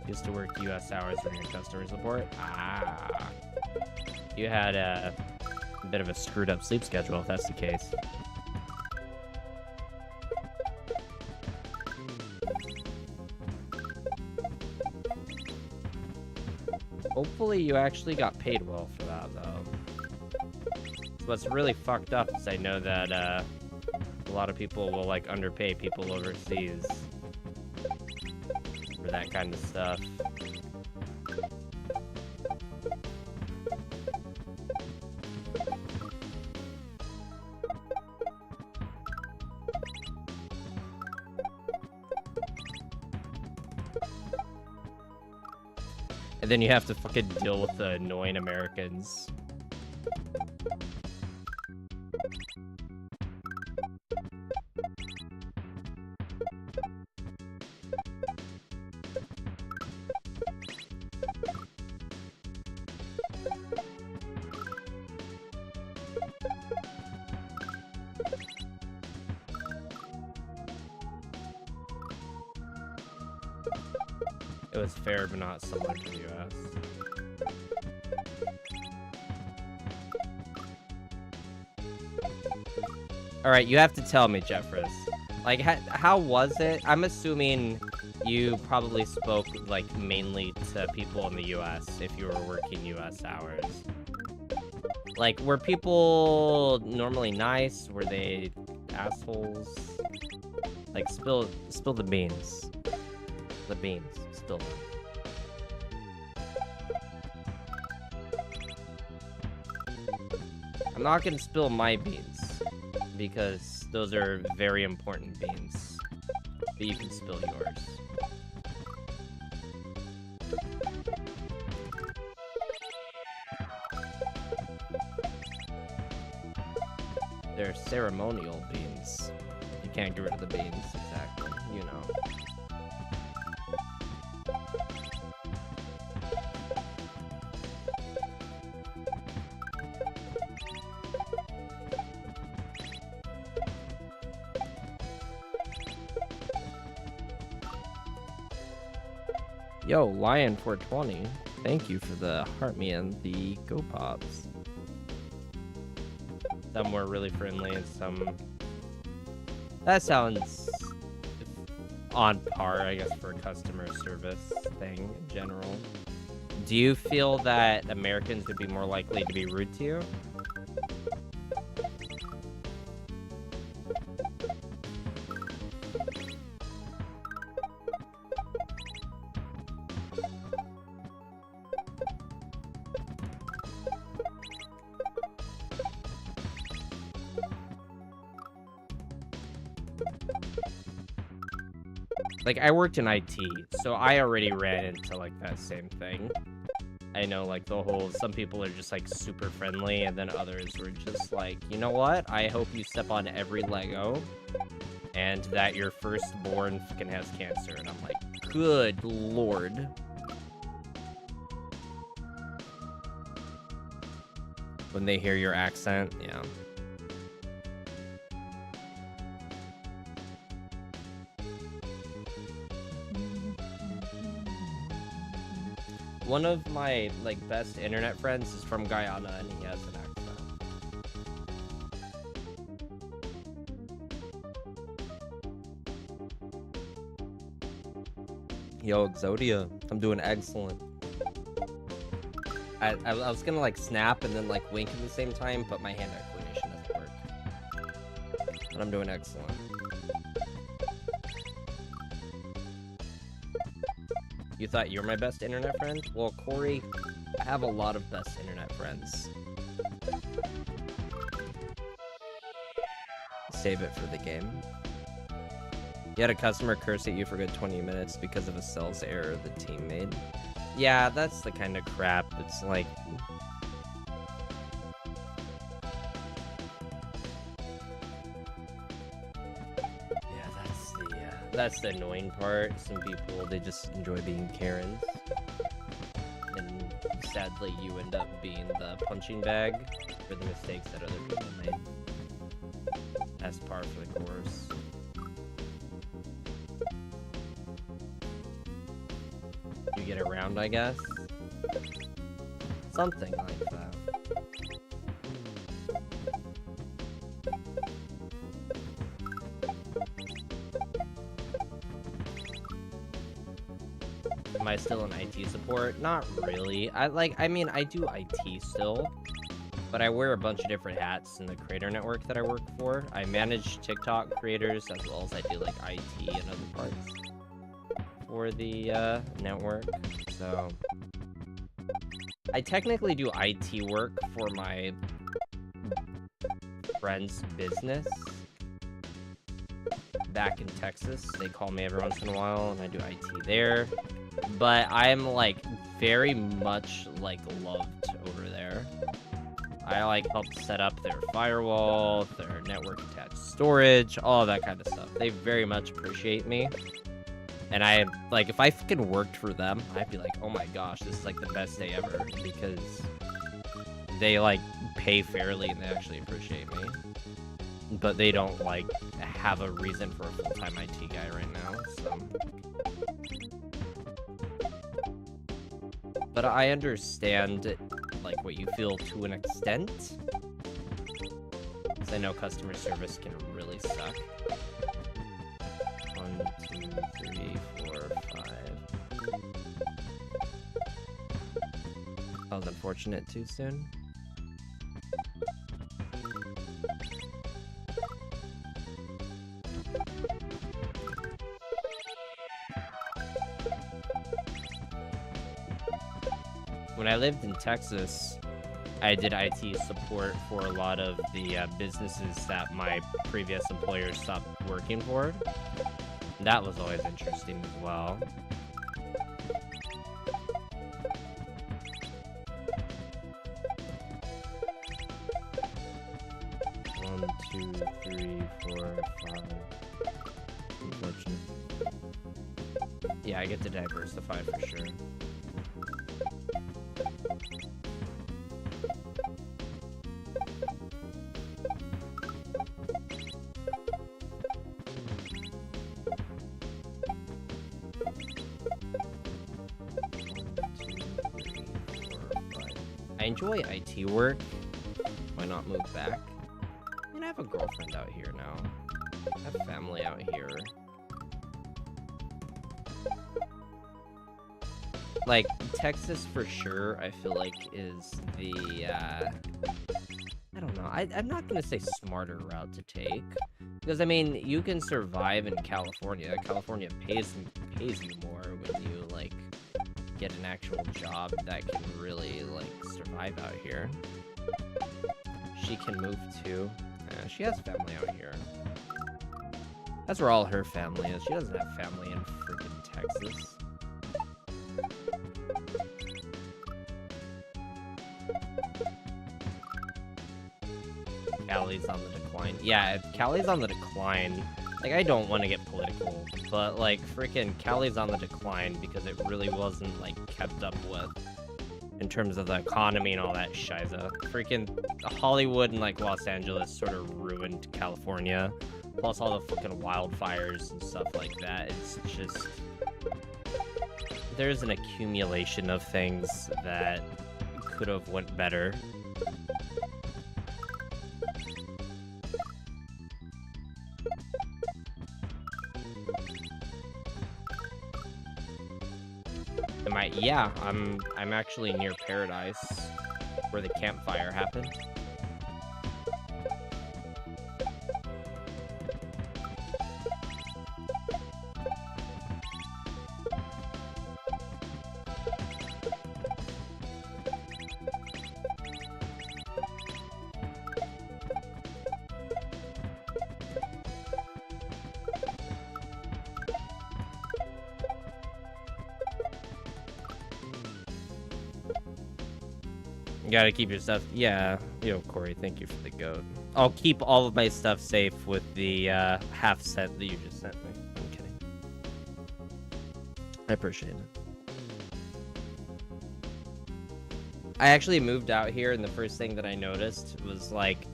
Used to work US hours for your customer support. Ah. You had a bit of a screwed up sleep schedule if that's the case. Hopefully you actually got paid well for that, though. What's really fucked up is I know that a lot of people will like underpay people overseas for that kind of stuff. And then you have to fucking deal with the annoying Americans. It was fair, but not similar to the US. Alright, you have to tell me, Jeffress. Like, how was it? I'm assuming you probably spoke, like, mainly to people in the US if you were working US hours. Like, were people normally nice? Were they assholes? Like, spill the beans. The beans. Spill them. I'm not gonna spill my beans, because those are very important beans. But you can spill yours. They're ceremonial beans. You can't get rid of the beans, exactly, you know. Yo, Lion420, thank you for the heart me and the Go Pops. Some were really friendly and some... That sounds on par, I guess, for a customer service thing in general. Do you feel that Americans would be more likely to be rude to you? Like, I worked in IT, so I already ran into, like, that same thing. I know, like, the whole, some people are just, like, super friendly, and then others were just like, you know what? I hope you step on every Lego, and that your firstborn fucking has cancer. And I'm like, good lord. When they hear your accent, yeah. One of my, like, best internet friends is from Guyana, and he has an accent. Yo, Exodia, I'm doing excellent. I was gonna, like, snap and then, like, wink at the same time, but my hand eye coordination doesn't work. But I'm doing excellent. You thought you were my best internet friend? Well, Corey, I have a lot of best internet friends. Save it for the game. You had a customer curse at you for a good 20 minutes because of a sales error the team made. Yeah, that's the kind of crap. It's like... That's the annoying part. Some people, they just enjoy being Karens. And sadly, you end up being the punching bag for the mistakes that other people made. That's par for the course. You get around, I guess? Something like that. Am I still in IT support? Not really. I mean, I do IT still, but I wear a bunch of different hats in the creator network that I work for. I manage TikTok creators as well as I do like IT and other parts for the network. So I technically do IT work for my friend's business back in Texas. They call me every once in a while and I do IT there. But I'm, like, very much, like, loved over there. I, like, helped set up their firewall, their network-attached storage, all that kind of stuff. They very much appreciate me. And I, like, if I fucking worked for them, I'd be like, oh my gosh, this is, like, the best day ever. Because they, like, pay fairly and they actually appreciate me. But they don't, like, have a reason for a full-time IT guy right now, so... But I understand, like, what you feel to an extent. Because I know customer service can really suck. 1, 2, 3, 4, 5. That was unfortunate too soon. When I lived in Texas, I did IT support for a lot of the businesses that my previous employer stopped working for. That was always interesting as well. One, 2, 3, 4, 5. Unfortunate. Yeah, I get to diversify for sure. I enjoy IT work. Why not move back? I mean, I have a girlfriend out here now. I have family out here. Like, Texas for sure, I feel like is the, I don't know. I'm not gonna say smarter route to take. Because, I mean, you can survive in California. California pays you more when you, like, get an actual job that can really, like, survive out here. She can move too. She has family out here. That's where all her family is. She doesn't have family in freaking Texas. Cali's on the decline. Yeah, Cali's on the decline. Like, I don't want to get political, but, like, freaking Cali's on the decline because it really wasn't, like, kept up with in terms of the economy and all that shiza. Freaking Hollywood and, like, Los Angeles sort of ruined California. Plus all the fucking wildfires and stuff like that. It's just... There's an accumulation of things that could have went better. Yeah, I'm actually near Paradise, where the campfire happened. You gotta keep your stuff. Yeah, yo, Corey, thank you for the goat. I'll keep all of my stuff safe with the half set that you just sent me. I'm kidding. I appreciate it. I actually moved out here, and the first thing that I noticed was, like,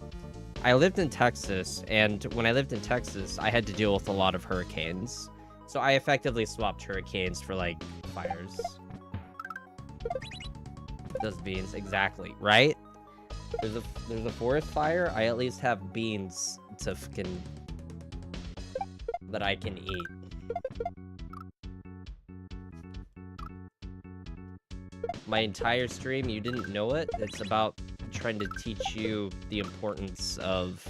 I lived in Texas, and when I lived in Texas, I had to deal with a lot of hurricanes. So I effectively swapped hurricanes for, like, fires. Those beans, exactly, right? There's a forest fire. I at least have beans to fucking that I can eat. My entire stream, you didn't know it. It's about trying to teach you the importance of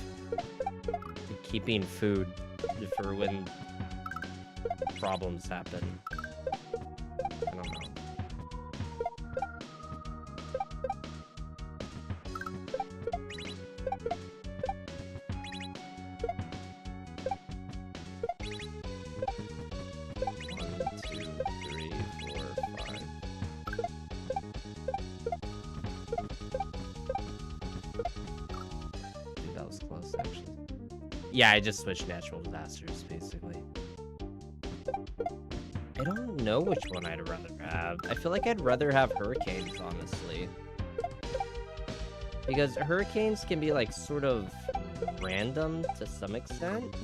keeping food for when problems happen. I don't know. Yeah, I just switched natural disasters, basically. I don't know which one I'd rather have. I feel like I'd rather have hurricanes, honestly. Because hurricanes can be, like, sort of random to some extent.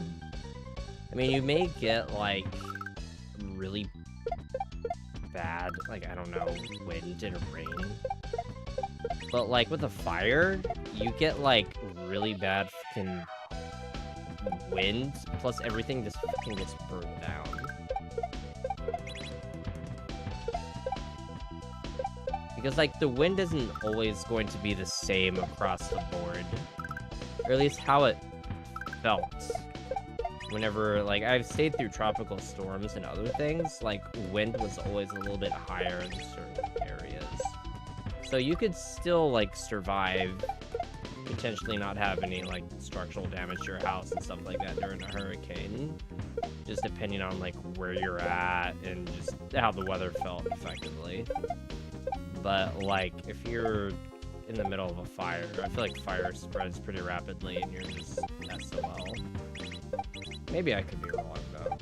I mean, you may get, like, really bad, like, I don't know, wind and rain. But, like, with a fire, you get, like, really bad fucking wind, plus everything just fucking gets burned down. Because, like, the wind isn't always going to be the same across the board. Or at least how it felt. Whenever, like, I've stayed through tropical storms and other things, like, wind was always a little bit higher in certain areas. So you could still, like, survive, potentially not have any, like, structural damage to your house and stuff like that during a hurricane. Just depending on, like, where you're at and just how the weather felt effectively. But, like, if you're in the middle of a fire, I feel like fire spreads pretty rapidly and you're just SOL. Maybe I could be wrong, though.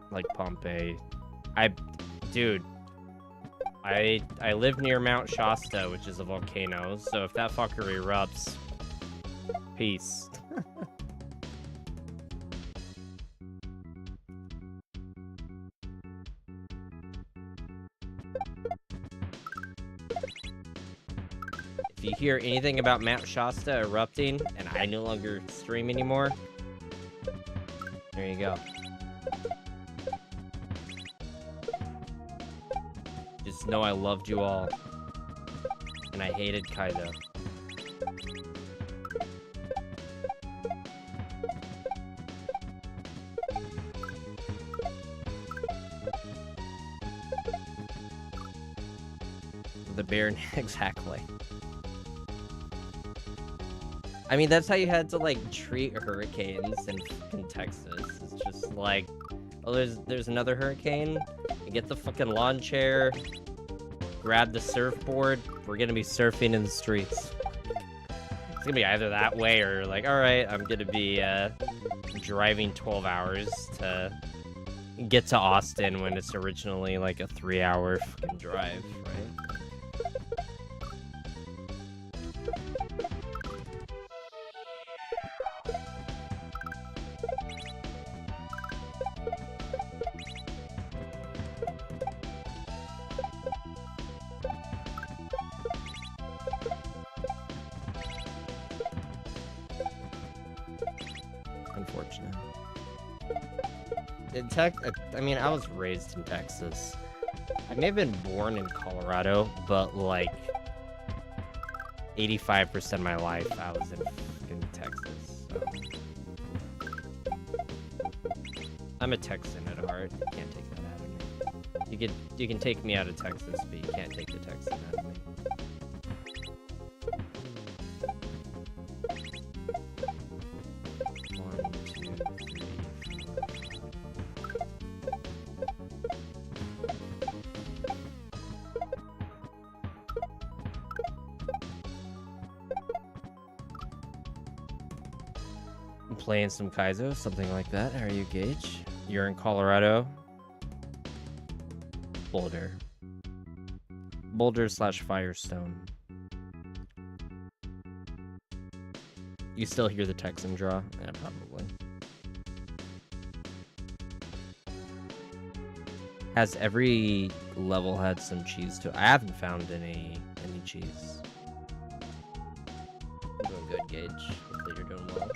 Like Pompeii. Dude, I live near Mount Shasta, which is a volcano, so if that fucker erupts, peace. If you hear anything about Mount Shasta erupting and I no longer stream anymore, there you go. Just know I loved you all. And I hated Kaido. The bear, exactly. I mean, that's how you had to, like, treat hurricanes in Texas. It's just like, oh, there's another hurricane. You get the fucking lawn chair, grab the surfboard. We're gonna be surfing in the streets. It's gonna be either that way or, like, all right, I'm gonna be driving 12 hours to get to Austin when it's originally, like, a 3-hour fucking drive, right? Unfortunate. I mean, I was raised in Texas. I may have been born in Colorado, but like 85% of my life I was in Texas. So. I'm a Texan at heart. You can't take that out of me. You can take me out of Texas, but you can't take the Texan out of me. Playing some Kaizo, something like that. How are you, Gage? You're in Colorado. Boulder/Firestone. You still hear the Texan draw? Yeah, probably. Has every level had some cheese to it? I haven't found any cheese. I'm doing good, Gage. Hopefully you're doing well.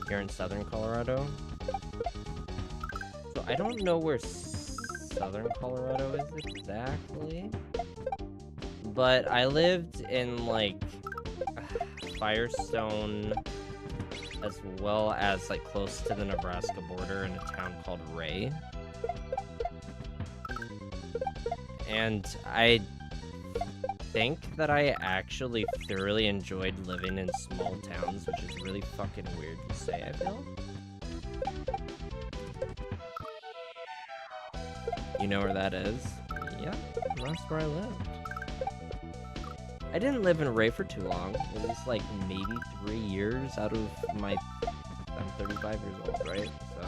You're in southern Colorado? So I don't know where southern Colorado is exactly, but I lived in like Firestone as well as like close to the Nebraska border in a town called Ray. And I think that I actually thoroughly enjoyed living in small towns, which is really fucking weird to say, I feel. You know where that is? Yeah, that's where I lived. I didn't live in Ray for too long. It was like maybe 3 years out of my... I'm 35 years old, right? So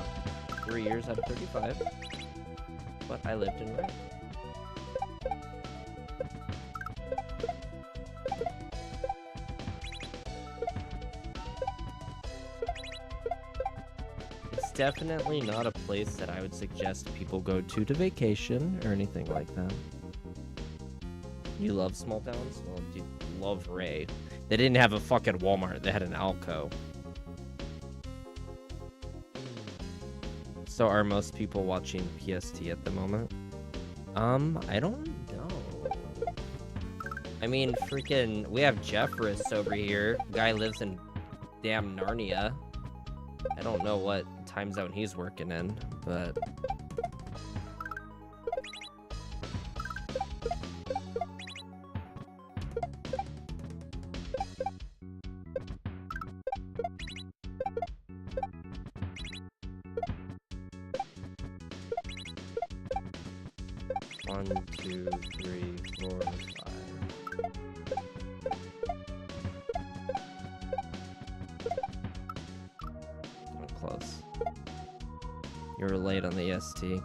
3 years out of 35. But I lived in Ray. definitely not a place that I would suggest people go to vacation or anything like that. You love small towns? Well, you love Ray. They didn't have a fucking Walmart. They had an Alco. So are most people watching PST at the moment? I don't know. I mean, freaking, we have Jeffress over here. Guy lives in damn Narnia. I don't know what time zone he's working in, but... One, two, three, 4, 5. I'm close. You were late on the EST.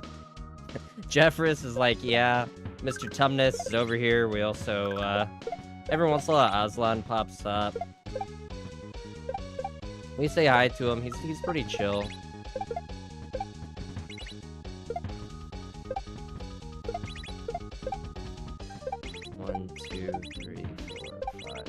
Jeffress is like, yeah, Mr. Tumnus is over here. We also, every once in a while, Aslan pops up. We say hi to him. He's pretty chill. One, two, three, 4, 5.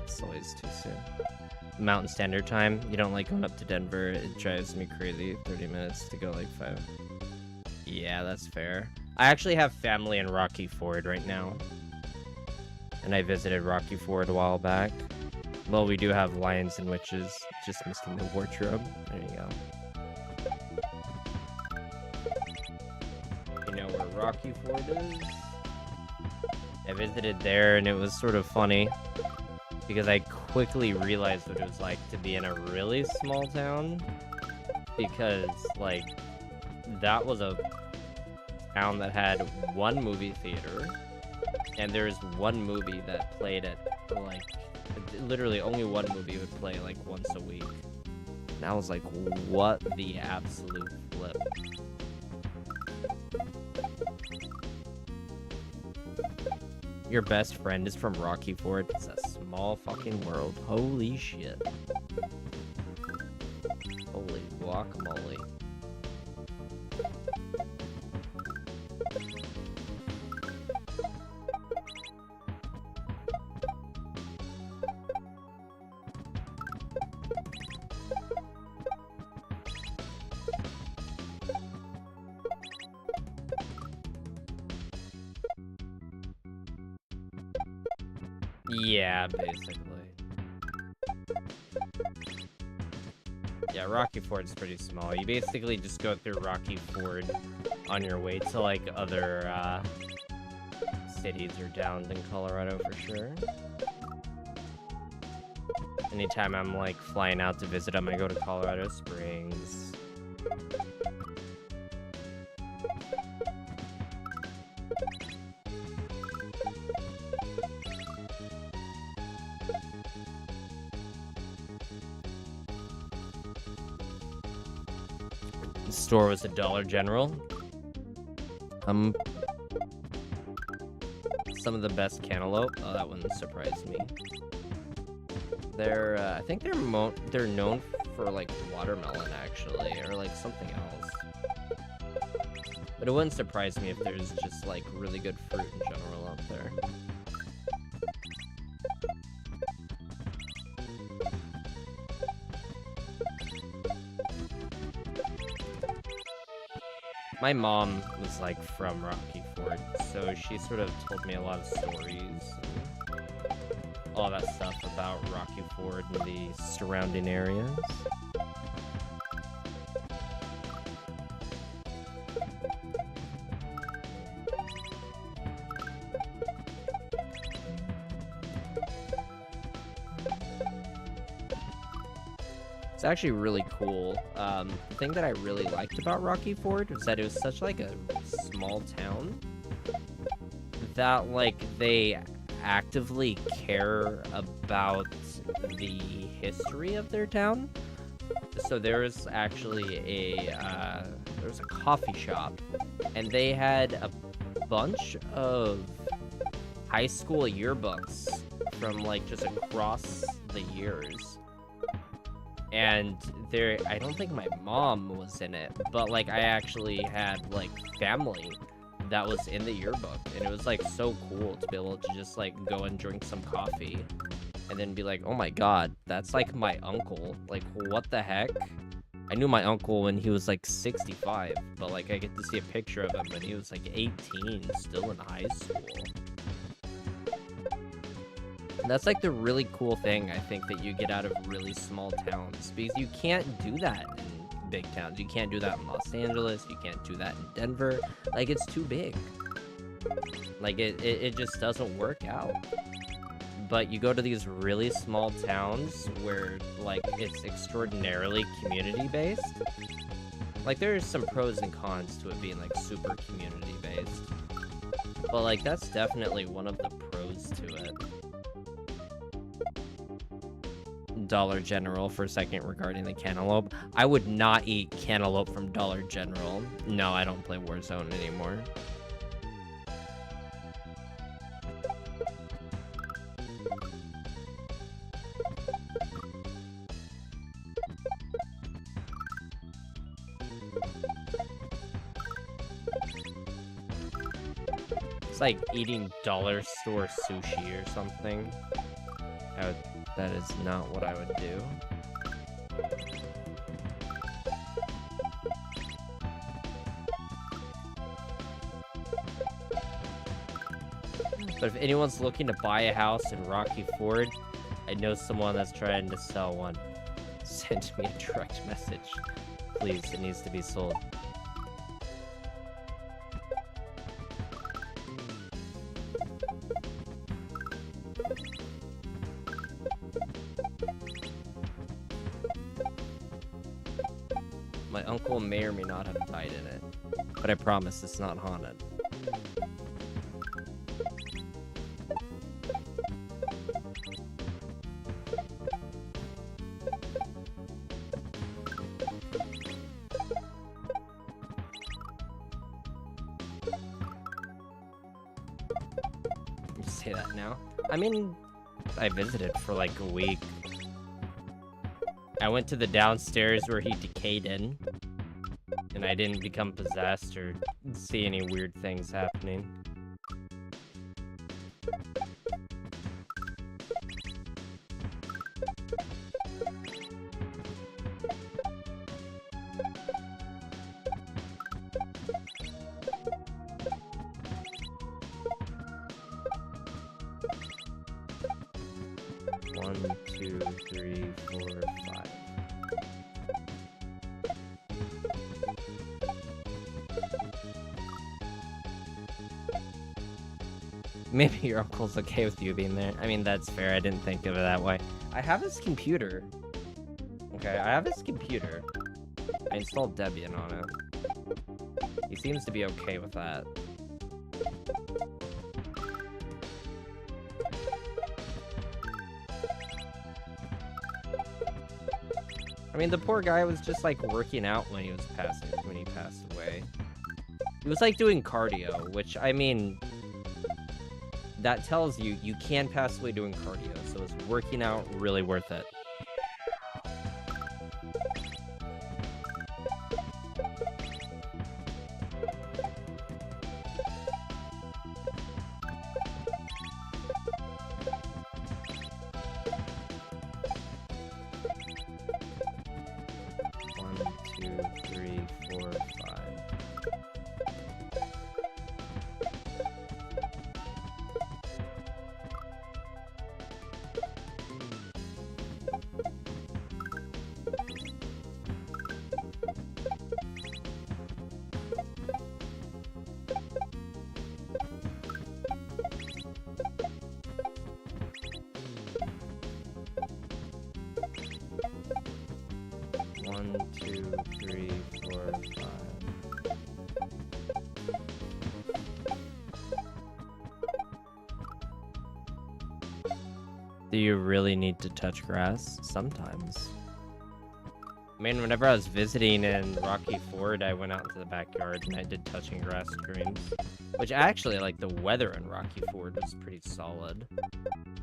It's always too soon. Mountain Standard Time. You don't like going up to Denver. It drives me crazy. 30 minutes to go like 5. Yeah, that's fair. I actually have family in Rocky Ford right now. And I visited Rocky Ford a while back. Well, we do have lions and witches. Just missing the wardrobe. There you go. You know where Rocky Ford is? I visited there and it was sort of funny. Because I quickly realized what it was like to be in a really small town. Because, like, that was a town that had one movie theater. And there's one movie that played at, like, literally only one movie would play, like, once a week. And I was like, what the absolute flip? Your best friend is from Rocky Ford. It's a small fucking world. Holy shit. Holy guacamole. Yeah, basically. Yeah, Rocky Ford's pretty small. You basically just go through Rocky Ford on your way to, like, other, cities or towns in Colorado for sure. Anytime I'm, like, flying out to visit them, I go to Colorado Springs. The store was a Dollar General. Some of the best cantaloupe. Oh, that wouldn't surprise me. They're, I think they're known for, like, watermelon, actually, or, like, something else. But it wouldn't surprise me if there's just, like, really good fruit in general out there. My mom was, like, from Rocky Ford, so she sort of told me a lot of stories and all that stuff about Rocky Ford and the surrounding areas. It's actually really cool. The thing that I really liked about Rocky Ford was that it was such, like, a small town that, like, they actively care about the history of their town. So there was actually a coffee shop, and they had bunch of high school yearbooks from like just across the years. And I don't think my mom was in it, but like I actually had like family that was in the yearbook, and it was like so cool to be able to just like go and drink some coffee and then be like, oh my god, that's like my uncle. Like, what the heck? I knew my uncle when he was like 65, but like I get to see a picture of him when he was like 18, still in high school. And that's like the really cool thing I think that you get out of really small towns, because you can't do that in big towns. You can't do that in Los Angeles. You can't do that in Denver. Like, it's too big. Like, it just doesn't work out. But you go to these really small towns where, like, it's extraordinarily community-based. Like, there's some pros and cons to it being, like, super community-based. But, like, that's definitely one of the pros to it. Dollar General for a second regarding the cantaloupe. I would not eat cantaloupe from Dollar General. No, I don't play Warzone anymore. It's like eating dollar store sushi or something. That is not what I would do. But if anyone's looking to buy a house in Rocky Ford, I know someone that's trying to sell one. Send me a direct message. Please, it needs to be sold. My uncle may or may not have died in it, but I promise it's not haunted. You say that now? I mean, I visited for like a week. I went to the downstairs where he decayed in, and I didn't become possessed or see any weird things happening. One, two, three, 4, 5. Maybe your uncle's okay with you being there. I mean, that's fair. I didn't think of it that way. I have his computer. Okay, I have his computer. I installed Debian on it. He seems to be okay with that. I mean, the poor guy was just like working out when he passed away. He was like doing cardio, which, I mean, that tells you you can pass away doing cardio, so is working out really worth it? One, two, three, 4, 5. One, two, three, 4, 5. Do you really need to touch grass? Sometimes. I mean, whenever I was visiting in Rocky Ford, I went out into the backyard and I did touching grass streams. Which actually, like, the weather in Rocky Ford was pretty solid.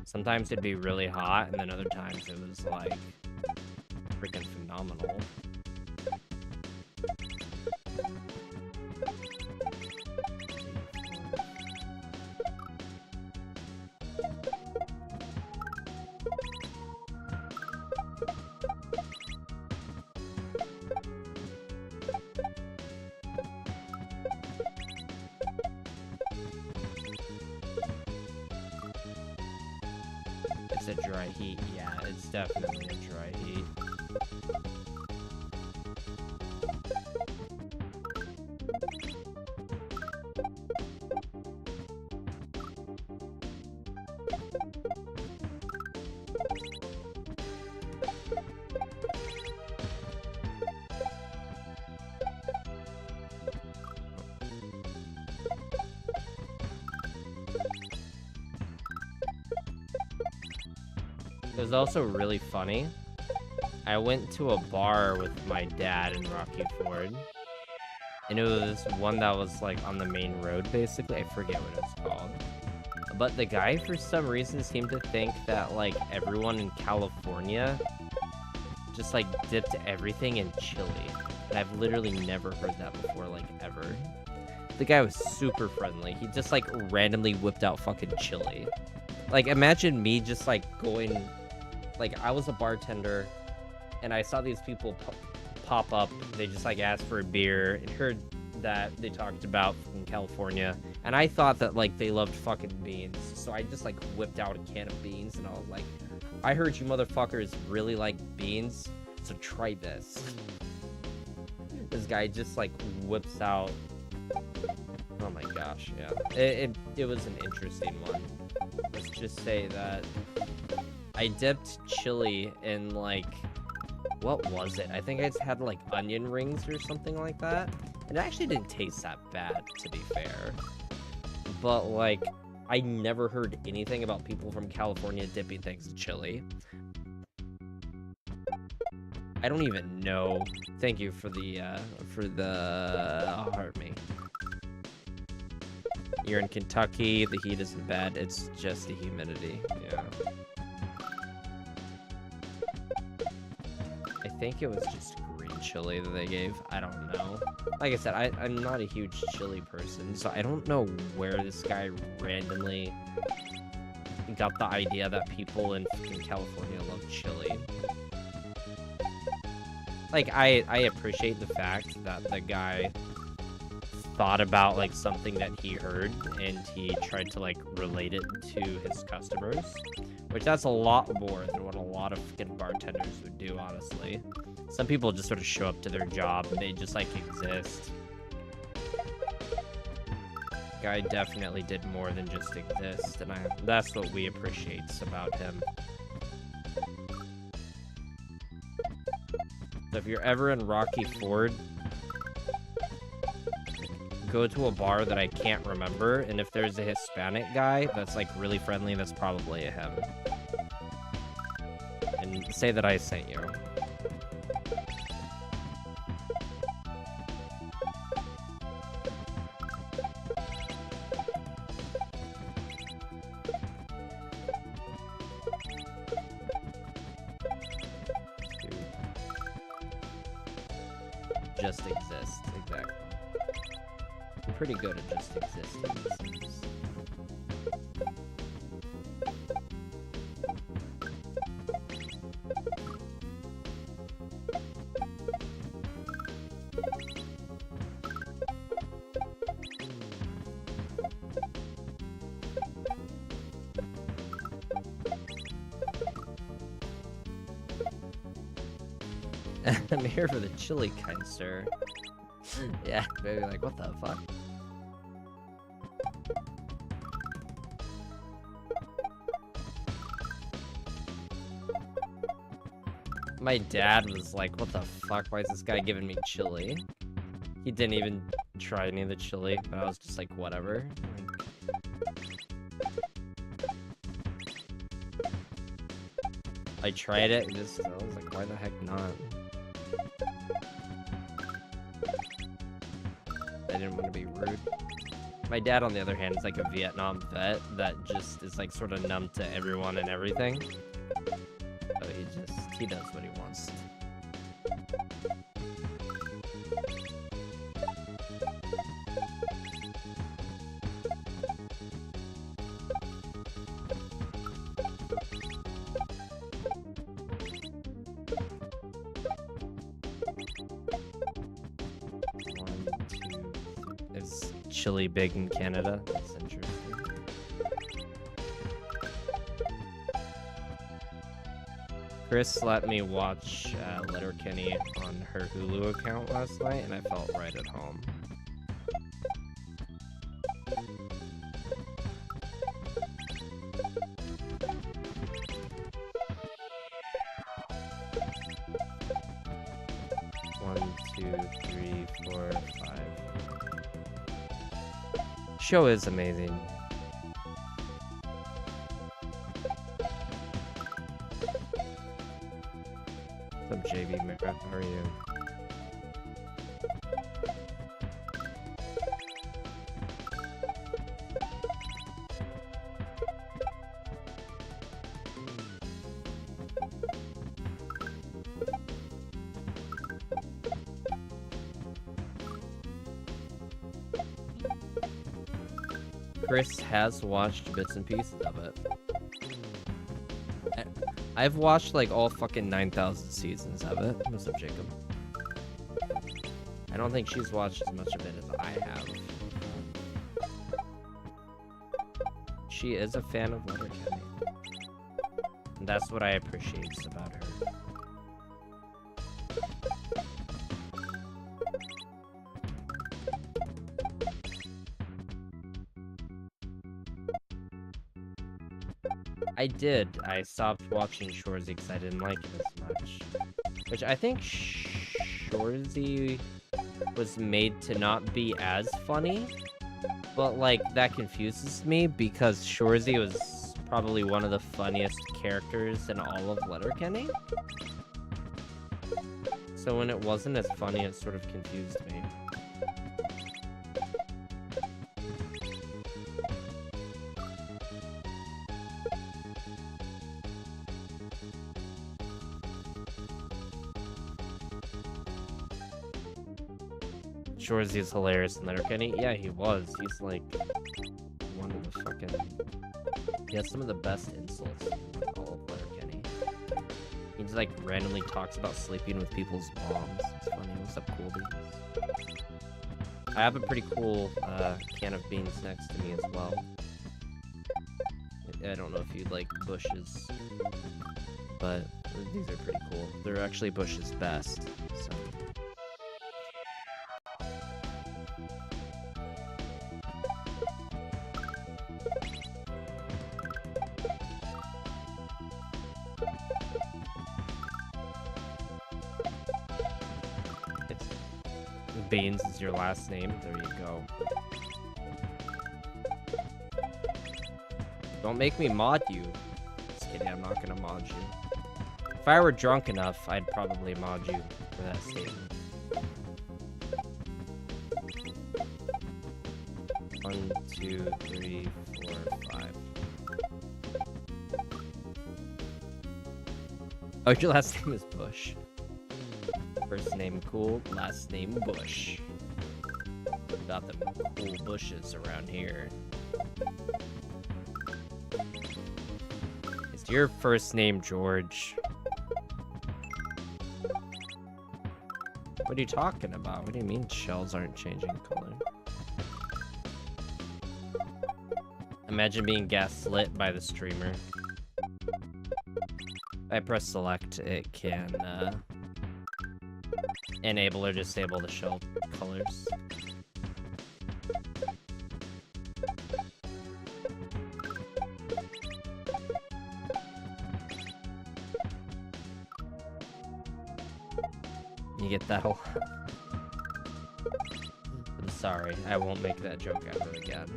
Sometimes it'd be really hot, and then other times it was, like, freaking phenomenal. It's a dry heat. Yeah, it's definitely a dry heat. It was also really funny. I went to a bar with my dad in Rocky Ford. And it was one that was like on the main road, basically. I forget what it's called. But the guy, for some reason, seemed to think that like everyone in California just like dipped everything in chili. And I've literally never heard that before, like ever. The guy was super friendly. He just like randomly whipped out fucking chili. Like imagine me just like going, like I was a bartender and I saw these people pop up. They just like asked for a beer and heard that they talked about from California. And I thought that like they loved fucking beans. So I just like whipped out a can of beans and I was like, I heard you motherfuckers really like beans. So try this. This guy just like whips out. Oh my gosh, yeah. It was an interesting one. Let's just say that I dipped chili in like, what was it? I think I just had like onion rings or something like that. And it actually didn't taste that bad, to be fair. But like, I never heard anything about people from California dipping things in chili. I don't even know. Thank you for the oh, heart me. You're in Kentucky, the heat isn't bad, it's just the humidity, yeah. I think it was just green chili that they gave, I don't know. Like I said, I'm not a huge chili person, so I don't know where this guy randomly got the idea that people in California love chili. Like, I appreciate the fact that the guy thought about like something that he heard and he tried to like relate it to his customers, which that's a lot more than what a lot of fucking bartenders would do, honestly. Some people just sort of show up to their job and they just like exist. Guy definitely did more than just exist, and that's what we appreciate about him. So if you're ever in Rocky Ford, go to a bar that I can't remember, and if there's a Hispanic guy that's like really friendly, that's probably him. And say that I sent you. Just exist, exactly. I'm pretty good at just existing, it seems. I'm here for the chili, kind sir. Yeah, maybe like, what the fuck? My dad was like, what the fuck? Why is this guy giving me chili? He didn't even try any of the chili, but I was just like, whatever. I tried it and just, I was like, why the heck not? I didn't want to be rude. My dad, on the other hand, is like a Vietnam vet that just is like sort of numb to everyone and everything. So he does what he wants. Chili big in Canada. That's interesting. Chris let me watch Letterkenny on her Hulu account last night, and I felt right at home. One, two, three, four, five. Show is amazing. What's up, JB McGrath? How are you? Chris has watched bits and pieces of it. I've watched like all fucking 9,000 seasons of it. What's up, Jacob? I don't think she's watched as much of it as I have. She is a fan of Letterkenny. And that's what I appreciate about her. I did. I stopped watching Shorzy because I didn't like it as much. Which I think Shorzy was made to not be as funny. But, like, that confuses me because Shorzy was probably one of the funniest characters in all of Letterkenny. So when it wasn't as funny, it sort of confused me. Shorzy is hilarious in Letterkenny. Yeah, he was. He's like one of the fucking... He has some of the best insults in all of Letterkenny. He just like randomly talks about sleeping with people's moms. It's funny. What's up, cool beans? I have a pretty cool can of beans next to me as well. I don't know if you like Bush's, but these are pretty cool. They're actually Bush's best, so... Baines is your last name. There you go. Don't make me mod you. Just kidding, I'm not gonna mod you. If I were drunk enough, I'd probably mod you for that statement. 1, 2, 3, 4, 5. Oh, your last name is Bush. First name cool, last name Bush. Got them cool bushes around here. Is your first name George? What are you talking about? What do you mean shells aren't changing color? Imagine being gaslit by the streamer. If I press select, it can enable or disable the shell colors. You get that whole... I'm sorry, I won't make that joke ever again.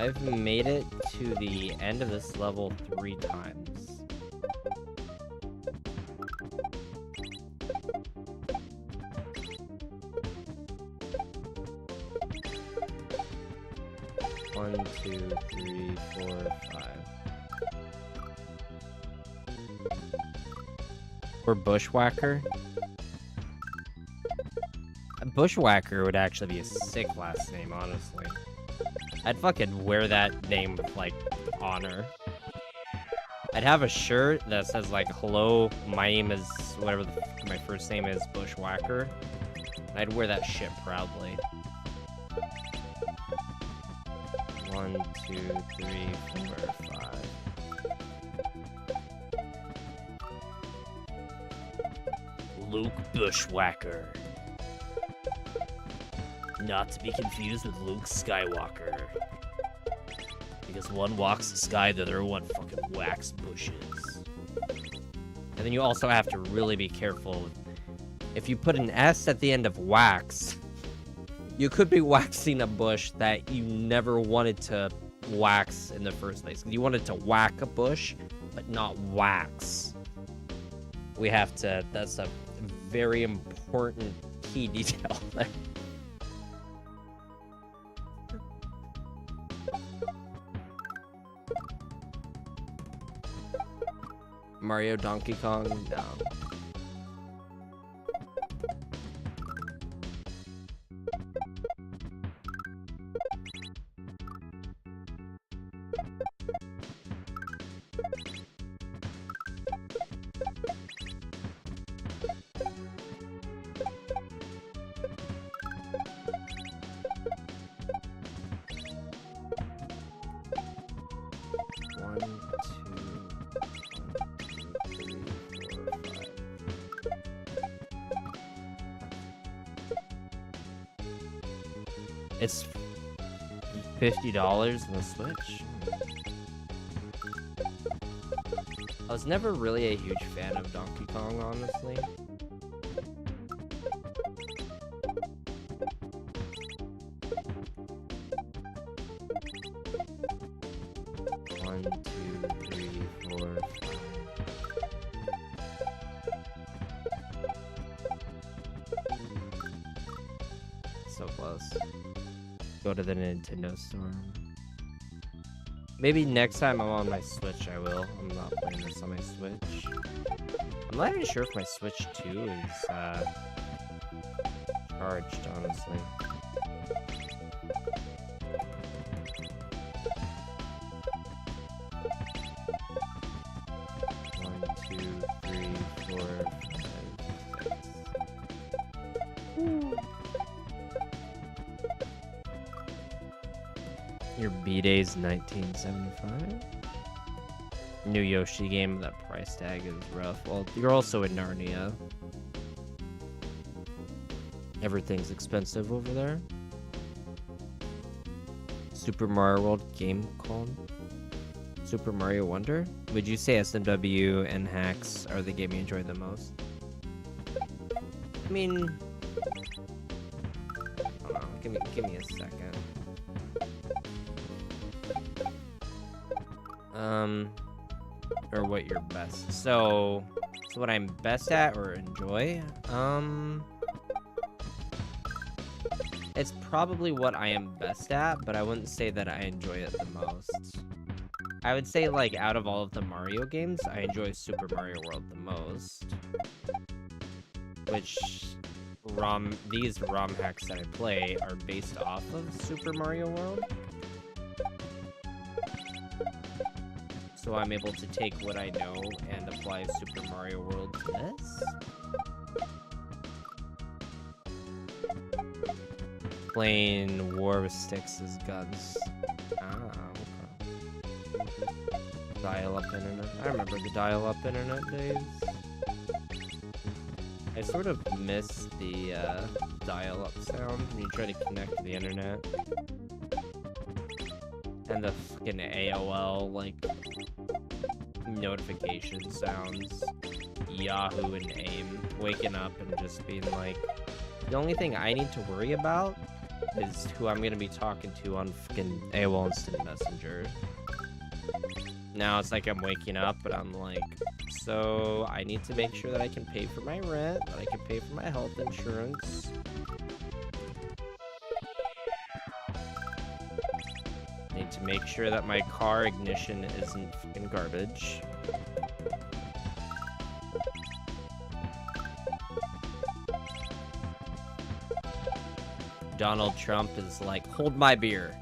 I've made it to the end of this level 3 times. One, two, three, 4, 5. Or Bushwhacker. Bushwhacker would actually be a sick last name, honestly. I'd fucking wear that name with, like, honor. I'd have a shirt that says, like, hello, my name is, whatever my first name is, Bushwhacker. I'd wear that shit proudly. 1, 2, 3, 4, 5. Luke Bushwhacker. Not to be confused with Luke Skywalker. Because one walks the sky, the other one fucking whacks bushes. And then you also have to really be careful. If you put an S at the end of wax, you could be waxing a bush that you never wanted to wax in the first place. You wanted to whack a bush, but not wax. We have to, that's a very important key detail there. Mario Donkey Kong? No. It's $50 on the Switch. I was never really a huge fan of Donkey Kong, honestly. One, two, three, 4, 5. So close. Go to the Nintendo store. Maybe next time I'm on my Switch, I will. I'm not playing this on my Switch. I'm not even sure if my Switch 2 is charged, honestly. One, two, three, 4, 5, 6. Your B-Day's 1975. New Yoshi game, that price tag is rough. Well, you're also in Narnia. Everything's expensive over there. Super Mario World game called Super Mario Wonder. Would you say SMW and Hacks are the game you enjoy the most? I mean, hold on, give me a second. Or what you're best. So what I'm best at or enjoy? It's probably what I am best at, but I wouldn't say that I enjoy it the most. I would say, like, out of all of the Mario games, I enjoy Super Mario World the most. Which these ROM hacks that I play are based off of Super Mario World. So I'm able to take what I know and apply Super Mario World to this. Playing War with Sticks as guns. Okay. Dial-up internet. I remember the dial-up internet days. I sort of miss the dial-up sound when you try to connect to the internet. And the fucking AOL, like, notification sounds. Yahoo and AIM. Waking up and just being like, the only thing I need to worry about is who I'm gonna be talking to on fucking AOL Instant Messenger. Now it's like I'm waking up, but I'm like, so I need to make sure that I can pay for my rent, that I can pay for my health insurance. Need to make sure that my car ignition isn't fucking garbage. Donald Trump is like, hold my beer.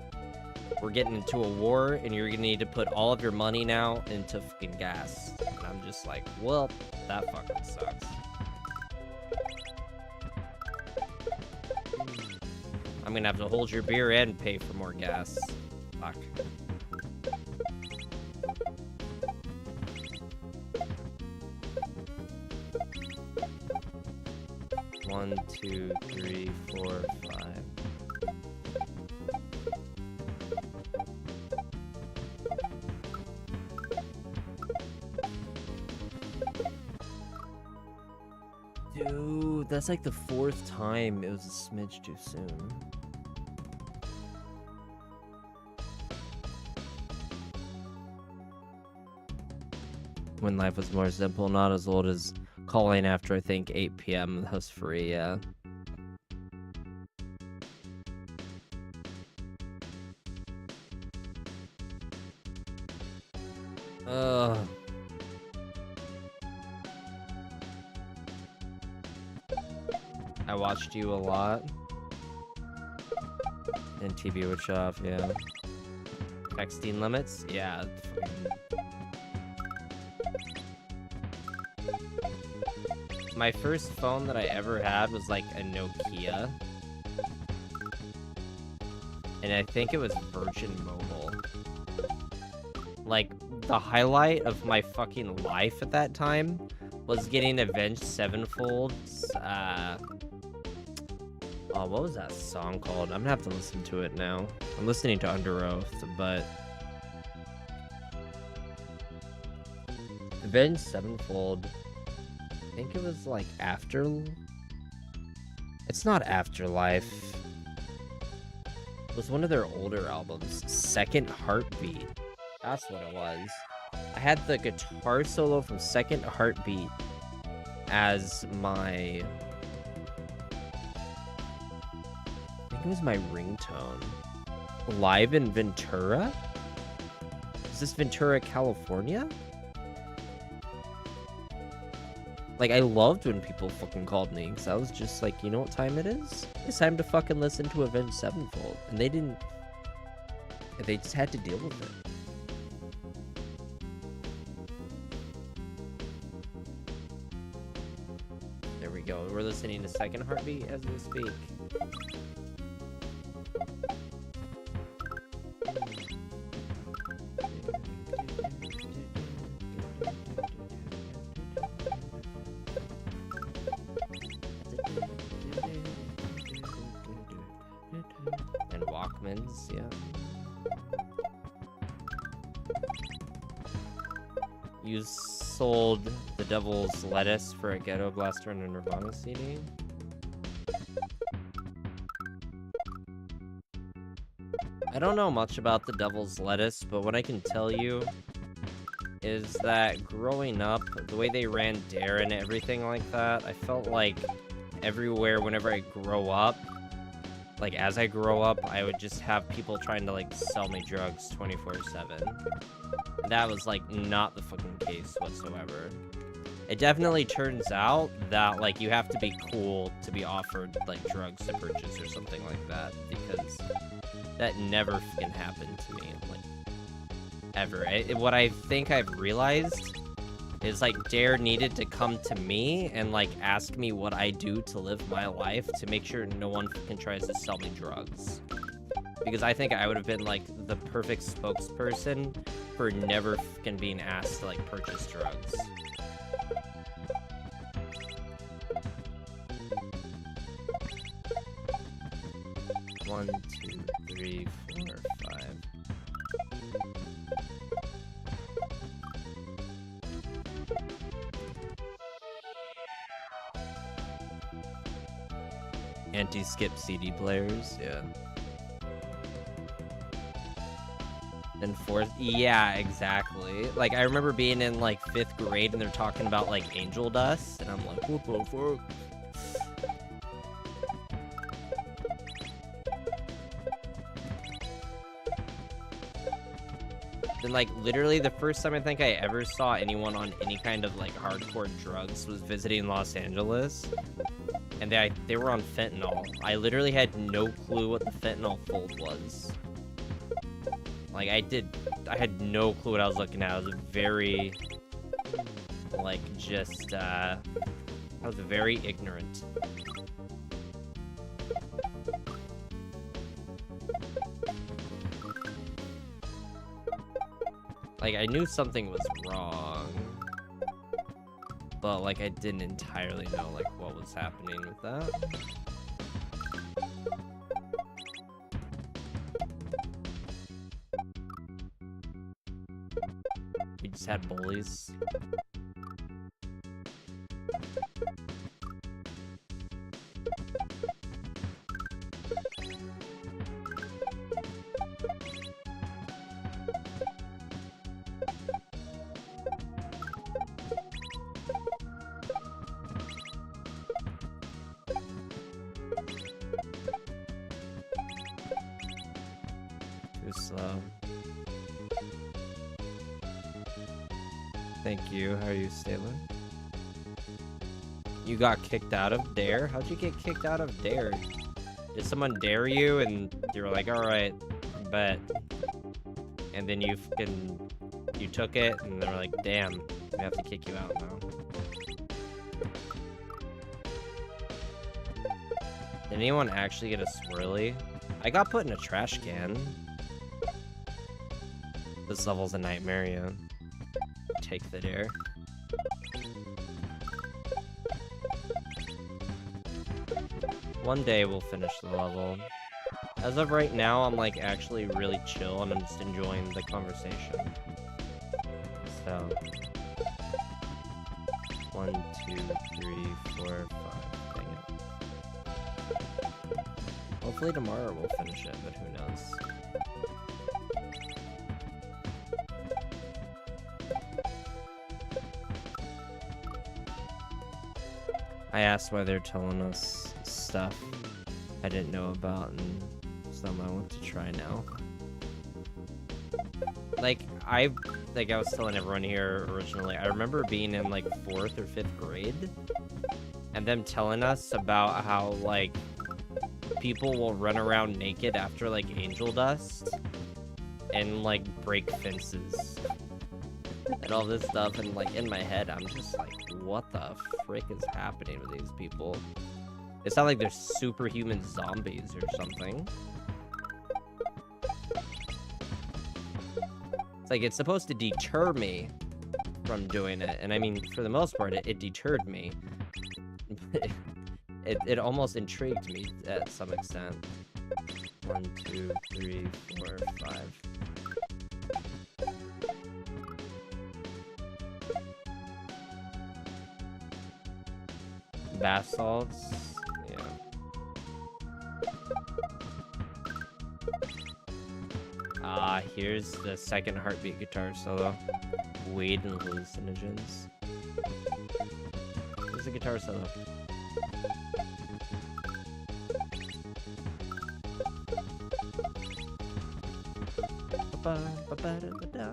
We're getting into a war, and you're gonna need to put all of your money now into fucking gas. And I'm just like, well, that fucking sucks. I'm gonna have to hold your beer and pay for more gas. Fuck. One, two, three, 4, 5. Dude, that's like the 4th time. It was a smidge too soon. When life was more simple, not as old as calling after, I think, 8 p.m. That was free, yeah. Ugh. I watched you a lot. And TV would shut off, yeah. Texting limits? Yeah. My first phone that I ever had was like a Nokia. And I think it was Virgin Mobile. Like, the highlight of my fucking life at that time was getting Avenged Sevenfold's, oh, what was that song called? I'm gonna have to listen to it now. I'm listening to Under Oath, but Avenged Sevenfold, I think it was like it's not Afterlife. It was one of their older albums. Second Heartbeat. That's what it was. I had the guitar solo from Second Heartbeat as my... I think it was my ringtone. Live in Ventura? Is this Ventura, California? Like, I loved when people fucking called me, because I was just like, you know what time it is? It's time to fucking listen to Avenged Sevenfold. And they didn't... They just had to deal with it. There we go. We're listening to Second Heartbeat as we speak. And Walkmans, yeah. You sold The Devil's Lettuce for a Ghetto Blaster and a Nirvana CD? I don't know much about The Devil's Lettuce, but what I can tell you is that growing up, the way they ran Dare and everything like that, I felt like everywhere, whenever I grow up, like as I grow up, I would just have people trying to like sell me drugs 24/7. That was like not the fucking case whatsoever. It definitely turns out that like you have to be cool to be offered like drugs to purchase or something like that, because that never fucking happened to me, like ever. What I think I've realized is like Dare needed to come to me and like ask me what I do to live my life to make sure no one fucking tries to sell me drugs. Because I think I would have been like the perfect spokesperson for never fucking being asked to like purchase drugs. One, two, three, 4, 5. Anti-skip CD players, yeah. And fourth, yeah, exactly. Like, I remember being in, like, 5th grade, and they're talking about, like, angel dust, and I'm like, what the fuck? And, like, literally the first time I think I ever saw anyone on any kind of, like, hardcore drugs was visiting Los Angeles. And they were on fentanyl. I literally had no clue what the fentanyl fold was. Like, I had no clue what I was looking at. I was very, like, just, I was very ignorant. Like, I knew something was wrong, but, like, I didn't entirely know, like, what was happening with that. We just had bullies. Too slow. Thank you. How are you, Stalen? You got kicked out of Dare? How'd you get kicked out of Dare? Did someone dare you and you were like, alright, bet. And then you took it and they were like, damn, we have to kick you out now. Did anyone actually get a swirly? I got put in a trash can. This level's a nightmare, yeah. Take the dare. One day we'll finish the level. As of right now, I'm like actually really chill and I'm just enjoying the conversation. So 1, 2, 3, 4, 5. Dang it. Hopefully tomorrow we'll finish it, but who knows? I asked why they're telling us stuff I didn't know about, and some I want to try now. Like I was telling everyone here originally, I remember being in like 4th or 5th grade, and them telling us about how like people will run around naked after like angel dust, and like break fences. And all this stuff, and like in my head I'm just like, what the frick is happening with these people? It's not like they're superhuman zombies or something. It's like it's supposed to deter me from doing it, and I mean for the most part it deterred me. it almost intrigued me at some extent. 1, 2, 3, 4, 5. Bath salts, yeah. Here's the second heartbeat guitar solo. Weed and hallucinogens. Here's the guitar solo. Ba-ba-da-ba-da.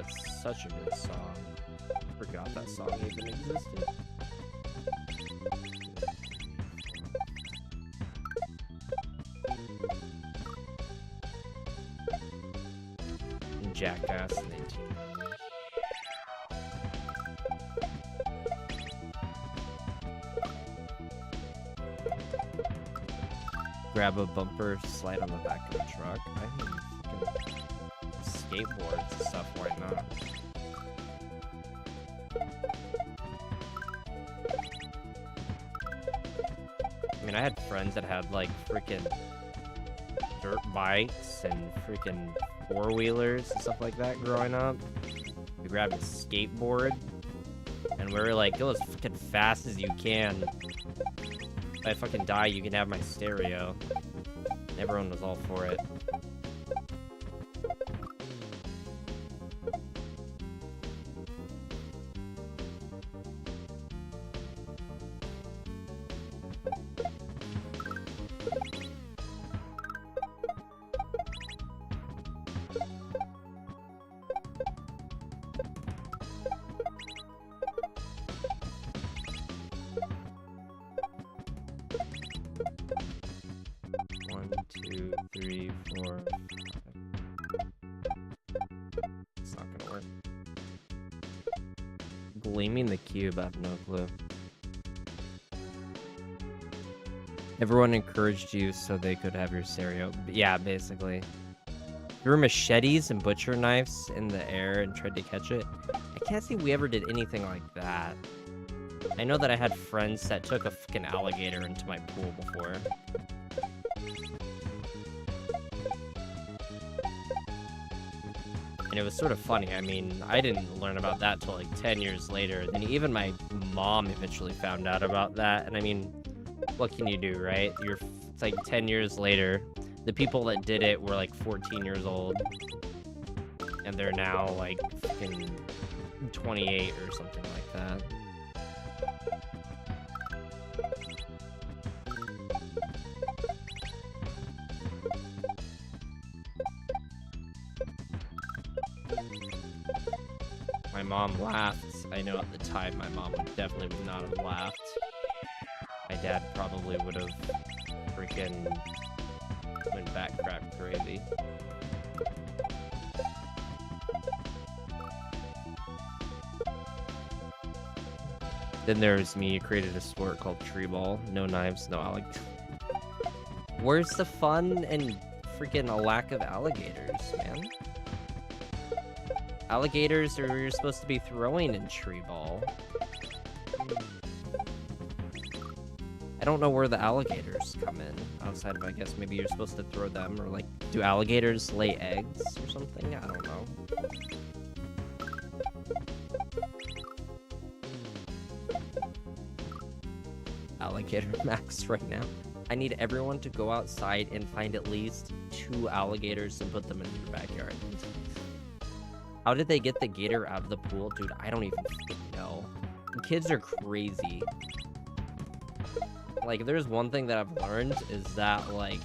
It's such a good song. Forgot that song even existed. Jackass in 18 hours. Grab a bumper, slide on the back of the truck. I mean, fucking skateboards and stuff, why not? I mean, I had friends that had like freaking dirt bikes and freaking four-wheelers and stuff like that growing up. We grabbed a skateboard, and we were like, go as fucking fast as you can. If I fucking die, you can have my stereo. Everyone was all for it. Blaming the cube, I have no clue. Everyone encouraged you so they could have your stereo. Yeah, basically. Threw machetes and butcher knives in the air and tried to catch it. I can't say we ever did anything like that. I know that I had friends that took a fucking alligator into my pool before. And it was sort of funny. I mean, I didn't learn about that till like 10 years later. Then even my mom eventually found out about that. And I mean, what can you do, right? It's like 10 years later. The people that did it were like 14 years old. And they're now like fucking 28 or something like that. My mom laughed. I know at the time my mom definitely would not have laughed. My dad probably would have freaking went back crap crazy. Then there's me, created a sport called tree ball. No knives, no alligators. Where's the fun and freaking a lack of alligators, man? Alligators are you're supposed to be throwing in tree ball. I don't know where the alligators come in. Outside of, I guess, maybe you're supposed to throw them, or like, do alligators lay eggs or something? I don't know. Alligator max right now. I need everyone to go outside and find at least 2 alligators and put them in your backyard. How did they get the gator out of the pool? Dude, I don't even know. Kids are crazy. Like, there's one thing that I've learned is that, like,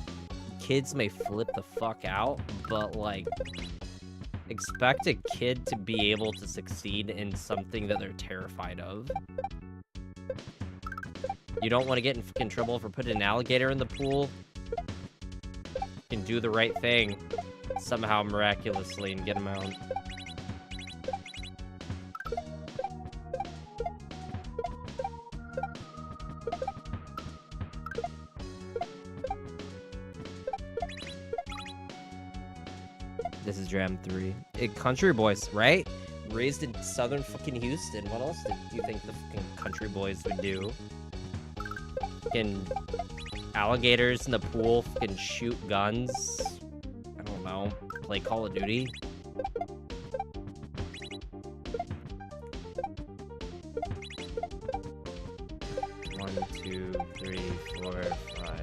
kids may flip the fuck out, but, like, expect a kid to be able to succeed in something that they're terrified of. You don't want to get in fucking trouble for putting an alligator in the pool. You can do the right thing somehow miraculously and get them out. This is Dram 3. Country boys, right? Raised in southern fucking Houston. What else do you think the fucking country boys would do? Fucking alligators in the pool, fucking shoot guns. I don't know. Play Call of Duty. One, two, three, 4, 5.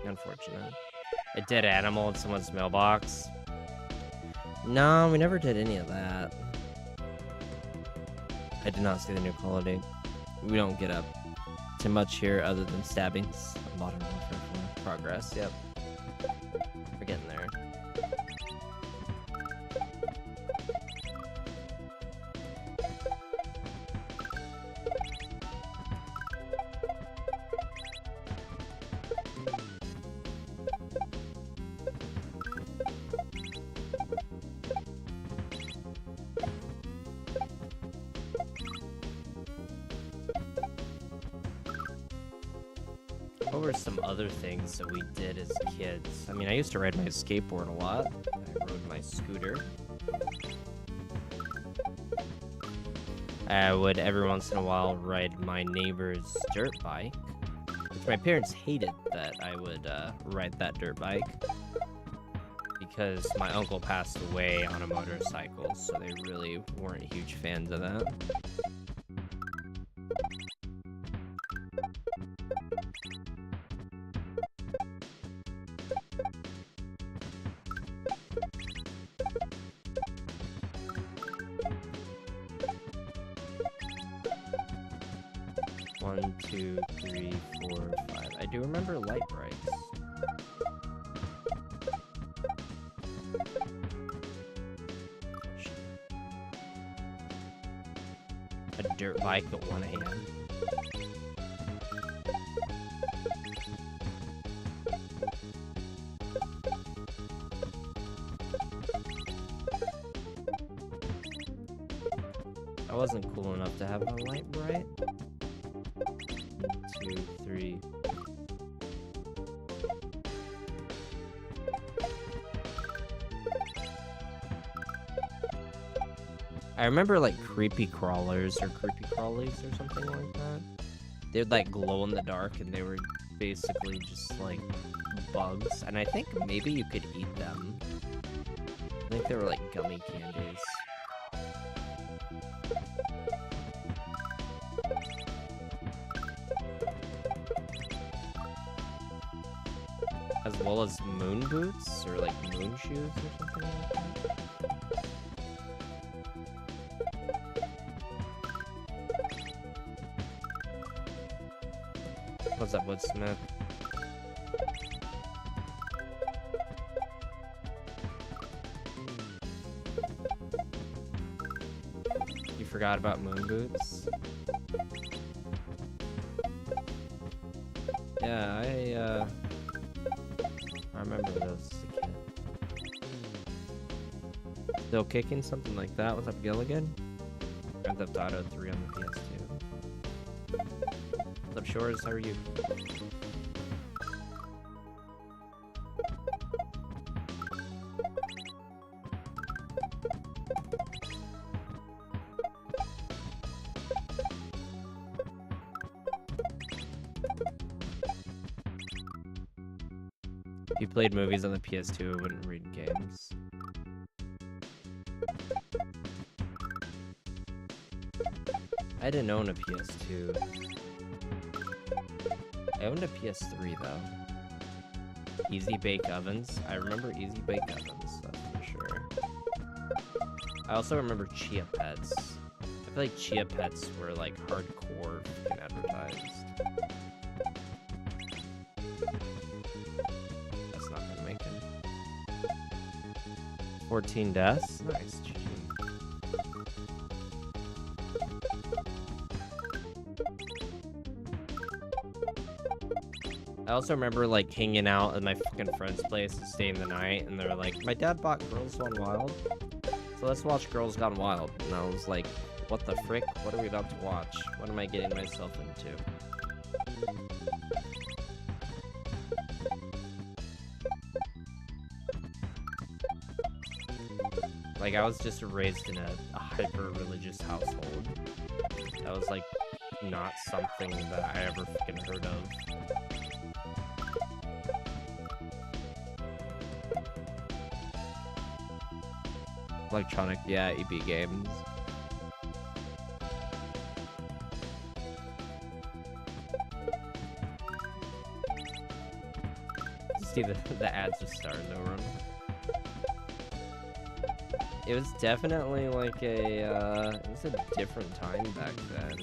Unfortunate. A dead animal in someone's mailbox. No, we never did any of that. I did not see the new quality. We don't get up to much here other than stabbings. Modern Warfare 4 progress, yep. We're getting there. What were some other things that we did as kids. I mean, I used to ride my skateboard a lot. I rode my scooter. I would every once in a while ride my neighbor's dirt bike, which my parents hated that I would ride that dirt bike because my uncle passed away on a motorcycle, so they really weren't huge fans of that. One, two, three, 4, 5. I do remember light bikes. A dirt bike with one hand. I wasn't cool enough to have a light bright. 2, 3. I remember like creepy crawlers or creepy crawlies or something like that. They'd like glow in the dark and they were basically just like bugs. And I think maybe you could eat them. I think they were like gummy candies. As well as moon boots or like moon shoes or something like that. What's up, Woodsmith? You forgot about moon boots? Yeah, I remember those as a kid. Still kicking something like that. What's up, Gilligan? Grand Theft Auto 3 on the PS2. What's up, Shores? How are you? If you played movies on the PS2, it wouldn't read games. I didn't own a PS2. I owned a PS3 though. Easy Bake Ovens. I remember Easy Bake Ovens, that's for sure. I also remember Chia Pets. I feel like Chia Pets were like hardcore fucking advertised. That's not gonna make it. 14 deaths? Nice. GG. I also remember like hanging out at my fucking friend's place and staying the night, and they're like, my dad bought Girls Gone Wild, so let's watch Girls Gone Wild. And I was like, what the frick? What are we about to watch? What am I getting myself into? Like, I was just raised in a hyper-religious household. That was like not something that I ever fucking heard of. Electronic, yeah, EB games. See the ads just starting to run. It was definitely like a, it was a different time back then.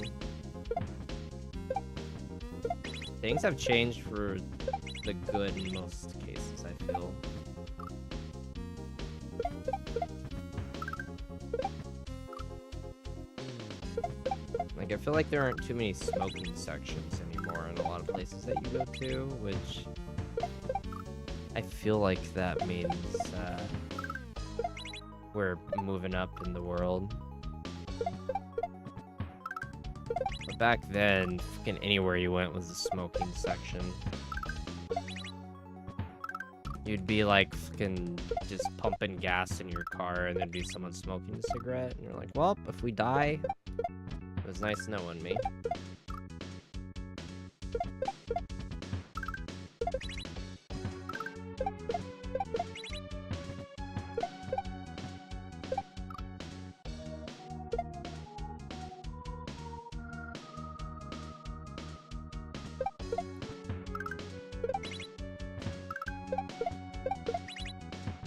Things have changed for the good in most cases, I feel. Like, I feel like there aren't too many smoking sections anymore in a lot of places that you go to, which I feel like that means we're moving up in the world. But back then, fucking anywhere you went was a smoking section. You'd be like fucking just pumping gas in your car and there'd be someone smoking a cigarette and you're like, well, if we die, it was nice knowing me.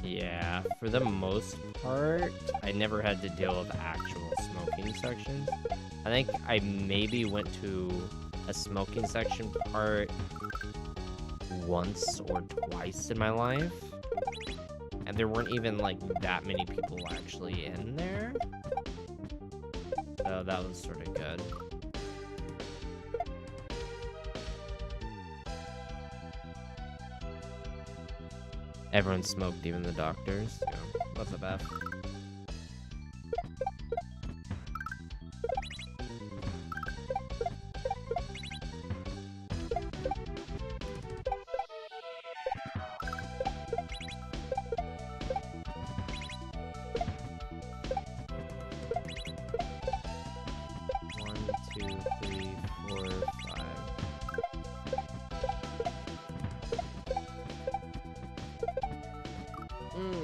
Yeah, for the most part, I never had to deal with actual smoking sections. I think I maybe went to a smoking section part once or twice in my life. And there weren't even, like, that many people actually in there. So that was sort of good. Everyone smoked, even the doctors. Yeah, what's up, F?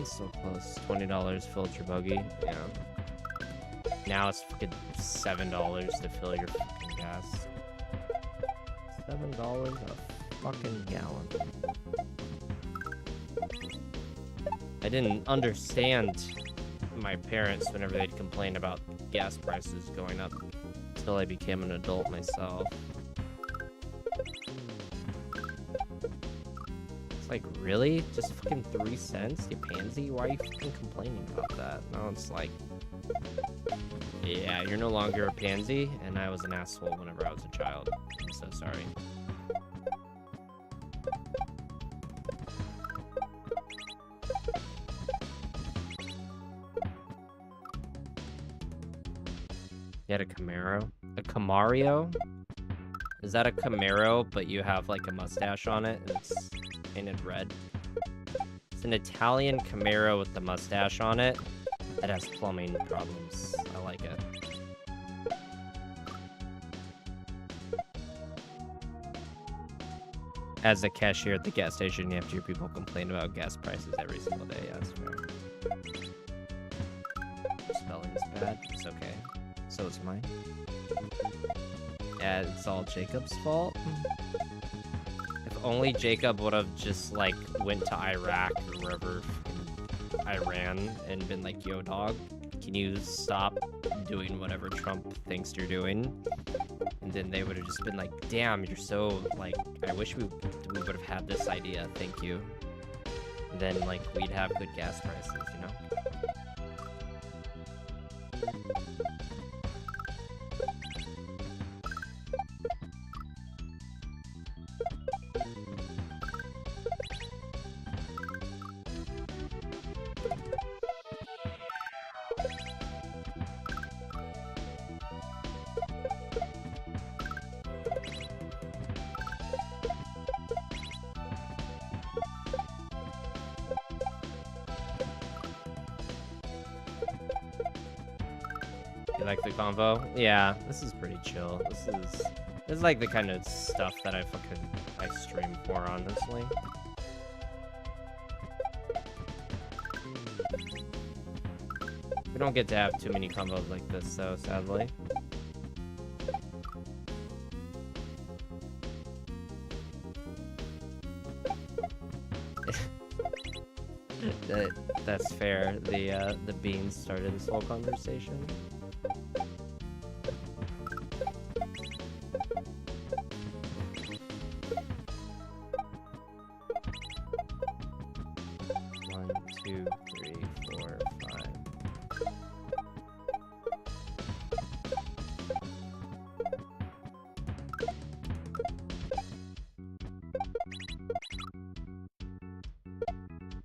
So close. $20 filled your buggy. Yeah. Now it's fucking $7 to fill your fucking gas. $7 a fucking gallon. I didn't understand my parents whenever they'd complain about gas prices going up until I became an adult myself. Like, really? Just fucking 3 cents, you pansy? Why are you fucking complaining about that? No, it's like, yeah, you're no longer a pansy, and I was an asshole whenever I was a child. I'm so sorry. You had a Camaro? A Camario? Is that a Camaro, but you have, like, a mustache on it, and it's painted red? It's an Italian Camaro with the mustache on it that has plumbing problems. I like it. As a cashier at the gas station, you have to hear people complain about gas prices every single day. Yeah, that's fair. Spelling's bad. It's okay. So is mine. Yeah, it's all Jacob's fault. Only Jacob would have just, like, went to Iraq or wherever, Iran, and been like, yo, dog, can you stop doing whatever Trump thinks you're doing? And then they would have just been like, damn, you're so, like, I wish we would have had this idea, thank you. And then, like, we'd have good gas prices, you know? You like the convo? Yeah, this is pretty chill. This is like the kind of stuff that I stream for, honestly. We don't get to have too many combos like this, though, sadly. That's fair. The beans started this whole conversation.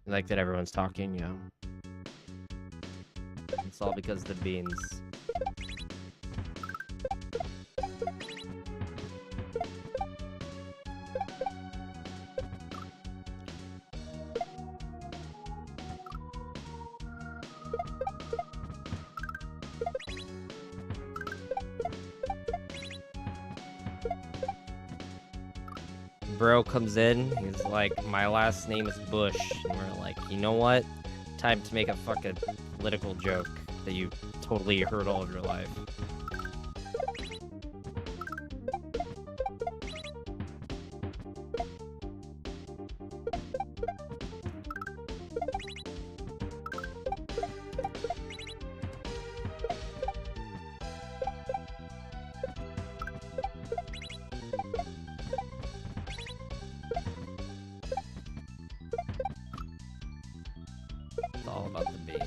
Like that everyone's talking, yeah. It's all because of the beans. bro comes in, he's like, my last name is Bush. And we're like, you know what? Time to make a fucking political joke that you totally heard all of your life. It's all about the beans.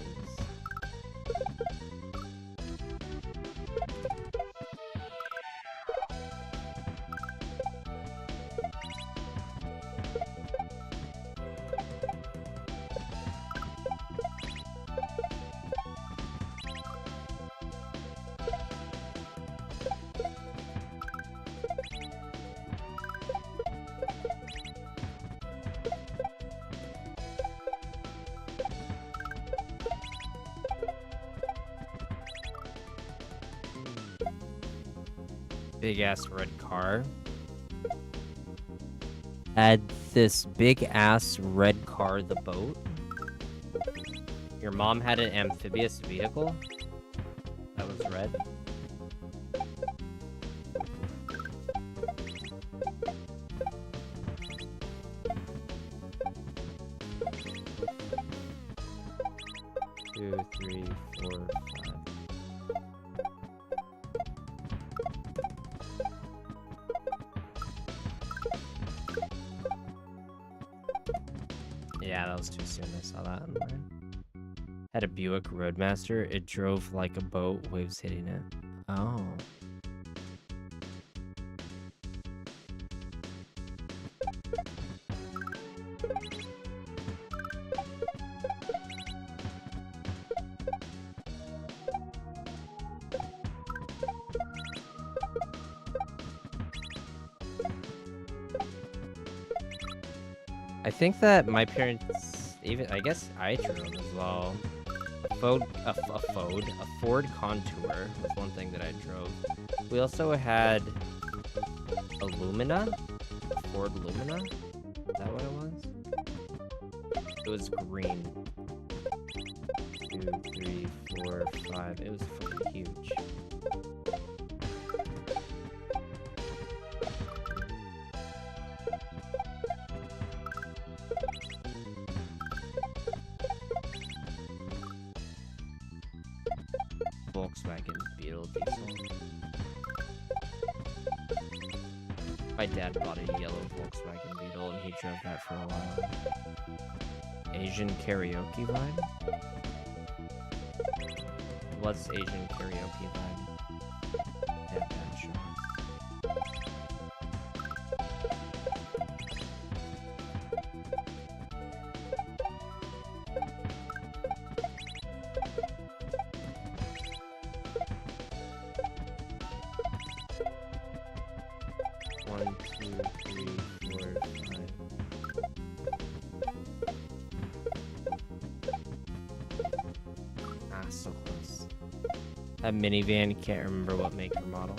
Big ass red car. Had this big ass red car, the boat. Your mom had an amphibious vehicle that was red. Two, three, four, five. Yeah, that was too soon. I saw that in there. Had a Buick Roadmaster. It drove like a boat, waves hitting it. Oh. I think that my parents, even, I guess I drove as well. A Ford Contour was one thing that I drove. We also had a Lumina, a Ford Lumina. Is that what it was? It was green. 2, 3, 4, 5. It was fucking huge. Volkswagen Beetle diesel. My dad bought a yellow Volkswagen Beetle and he drove that for a while. Asian karaoke vibe? What's Asian karaoke vibe? Yeah, bad show. One, two, three, four, five. Ah, so close. That minivan, can't remember what make or model.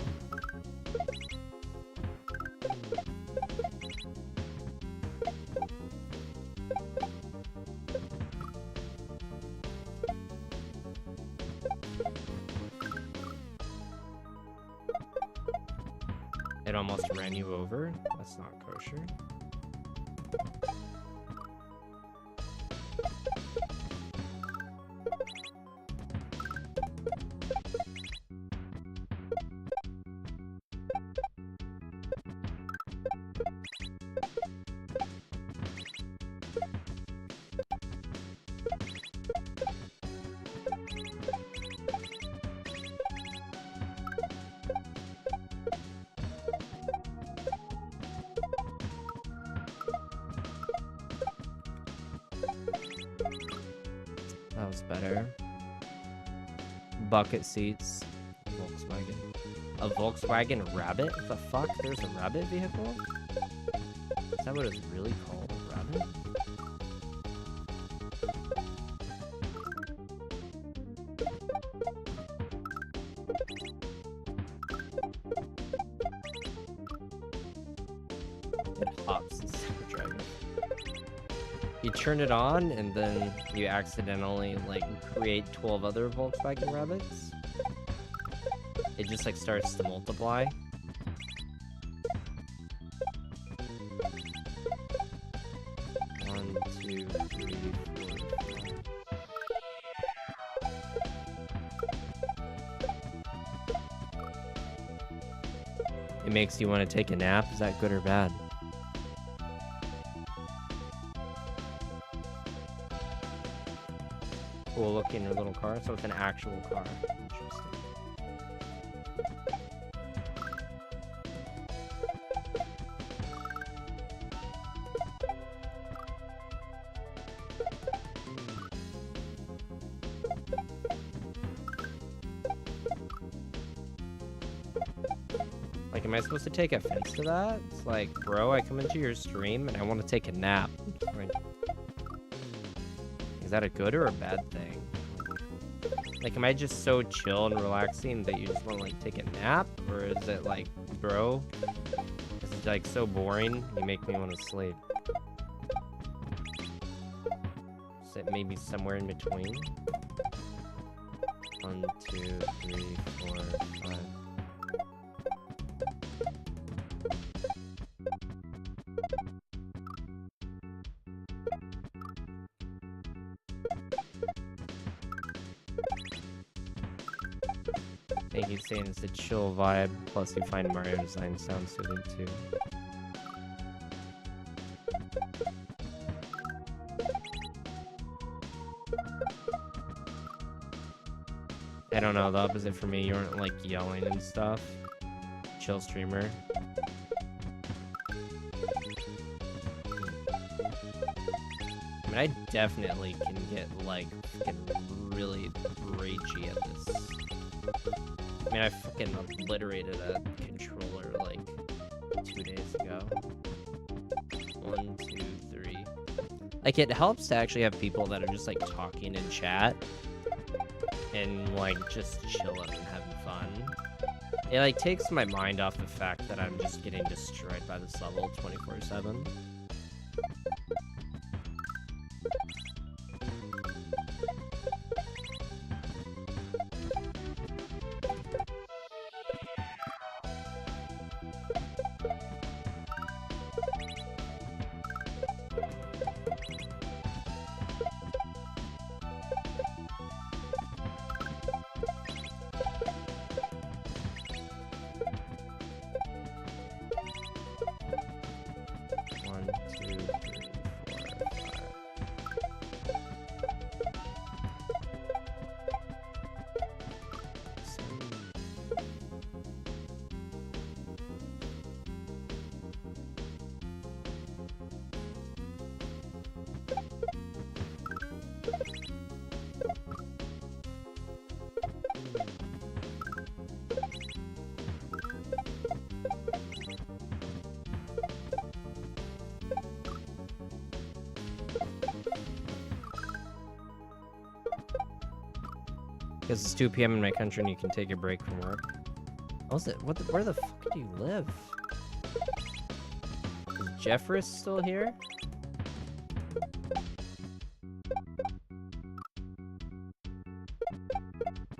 It almost ran you over? That's not kosher. That was better. Bucket seats. Volkswagen. A Volkswagen Rabbit? What the fuck? There's a Rabbit vehicle? Is that what it's really called? A Rabbit? It hops instead of driving. You turn it on, and then you accidentally, like, create 12 other Volkswagen Rabbits. It just, like, starts to multiply. One, two, three, four, five. It makes you want to take a nap. Is that good or bad? Cool looking little car. So it's an actual car. Interesting. Like, am I supposed to take offense to that? It's like, bro, I come into your stream and I want to take a nap. Right. Is that a good or a bad thing? Like, am I just so chill and relaxing that you just want to, like, take a nap? Or is it like, bro, is it, like, so boring you make me want to sleep? Is it maybe somewhere in between? 1, 2, 3, 4, 5. I think he's saying it's a chill vibe, plus you find Mario design sound soothing too. I don't know, the opposite for me, you weren't like yelling and stuff. Chill streamer. I mean, I definitely can get like really ragey at this. I mean, I fucking obliterated a controller like 2 days ago. 1, 2, 3. Like, it helps to actually have people that are just like talking in chat and like just chilling and having fun. It like takes my mind off the fact that I'm just getting destroyed by this level 24/7. Because it's 2 p.m. in my country and you can take a break from work. How's it? Where the fuck do you live? Is Jeffress still here?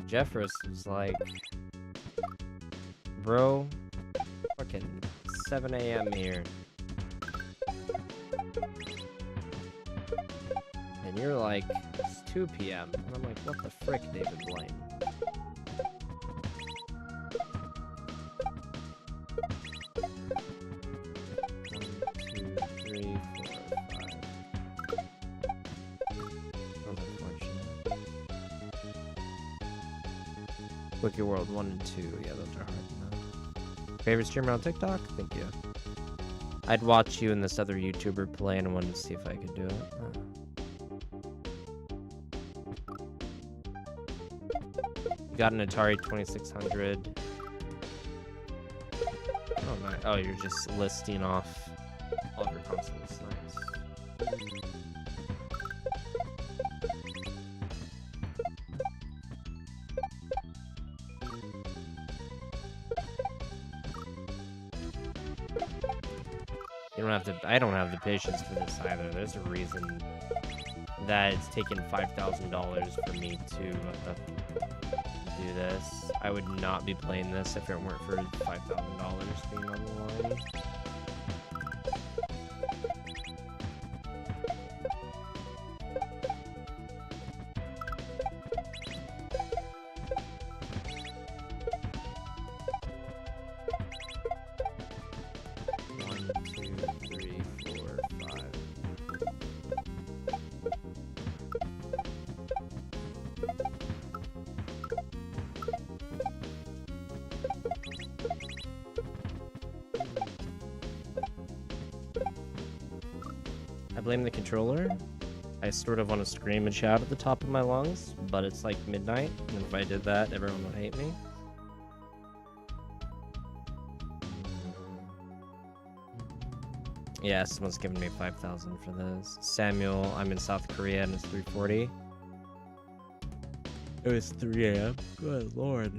Jeffress was like, bro, fucking 7 a.m. here. And you're like, it's 2 p.m. And I'm like, what the frick, David Blaine? Wiki World 1 and 2. Yeah, those are hard enough. Favorite streamer on TikTok? Thank you. I'd watch you and this other YouTuber play and I wanted to see if I could do it. You got an Atari 2600. Oh, my. Oh, you're just listing off all of your consoles. Nice. You don't have to. I don't have the patience for this either. There's a reason that it's taken $5,000 for me to do this. I would not be playing this if it weren't for $5,000 being on the line. I blame the controller. I sort of want to scream and shout at the top of my lungs, but it's like midnight, and if I did that, everyone would hate me. Yeah, someone's giving me 5,000 for this. Samuel, I'm in South Korea and it's 3:40. It was 3 a.m. Good lord.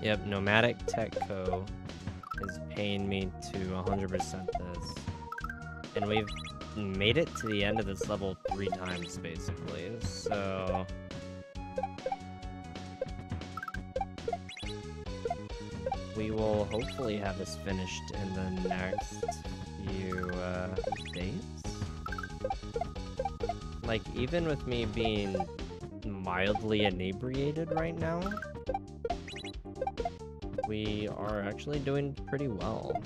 Yep, Nomadic Tech Co. is paying me to 100% this. And we've made it to the end of this level 3 times, basically, so... we will hopefully have this finished in the next few days. Like, even with me being mildly inebriated right now, we are actually doing pretty well.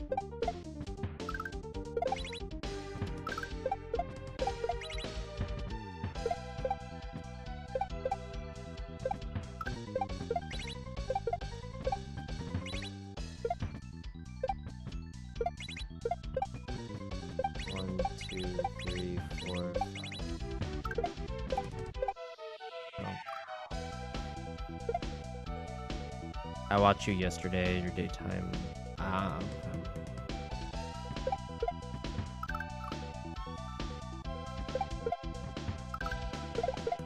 I watched you yesterday, your daytime.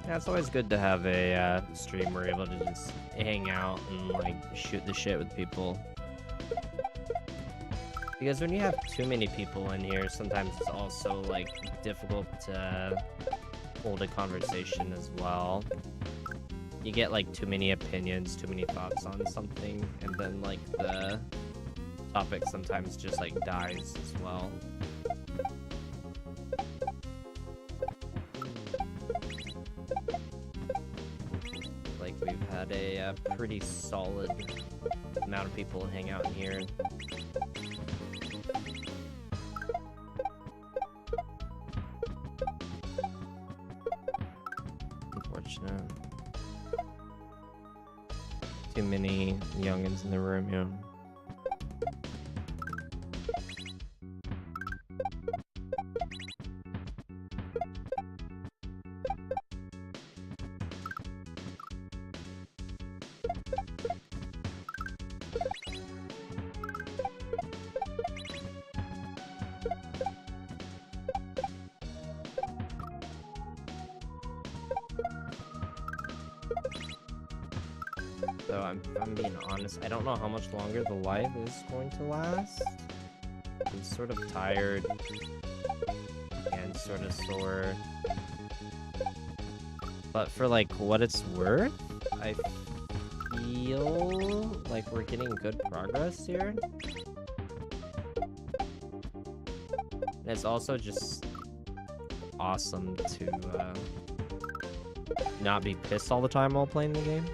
Yeah, it's always good to have a stream where you're able to just hang out and like shoot the shit with people. Because when you have too many people in here, sometimes it's also like difficult to hold a conversation as well. You get like too many opinions, too many thoughts on something, and then like the topic sometimes just like dies as well. Like we've had a pretty solid amount of people hang out in here. Unfortunate. Too many youngins in the room, yeah. So I'm being honest, I don't know how much longer the live is going to last. I'm sort of tired and sort of sore. But for like what it's worth, I feel like we're getting good progress here. And it's also just awesome to not be pissed all the time while playing the game.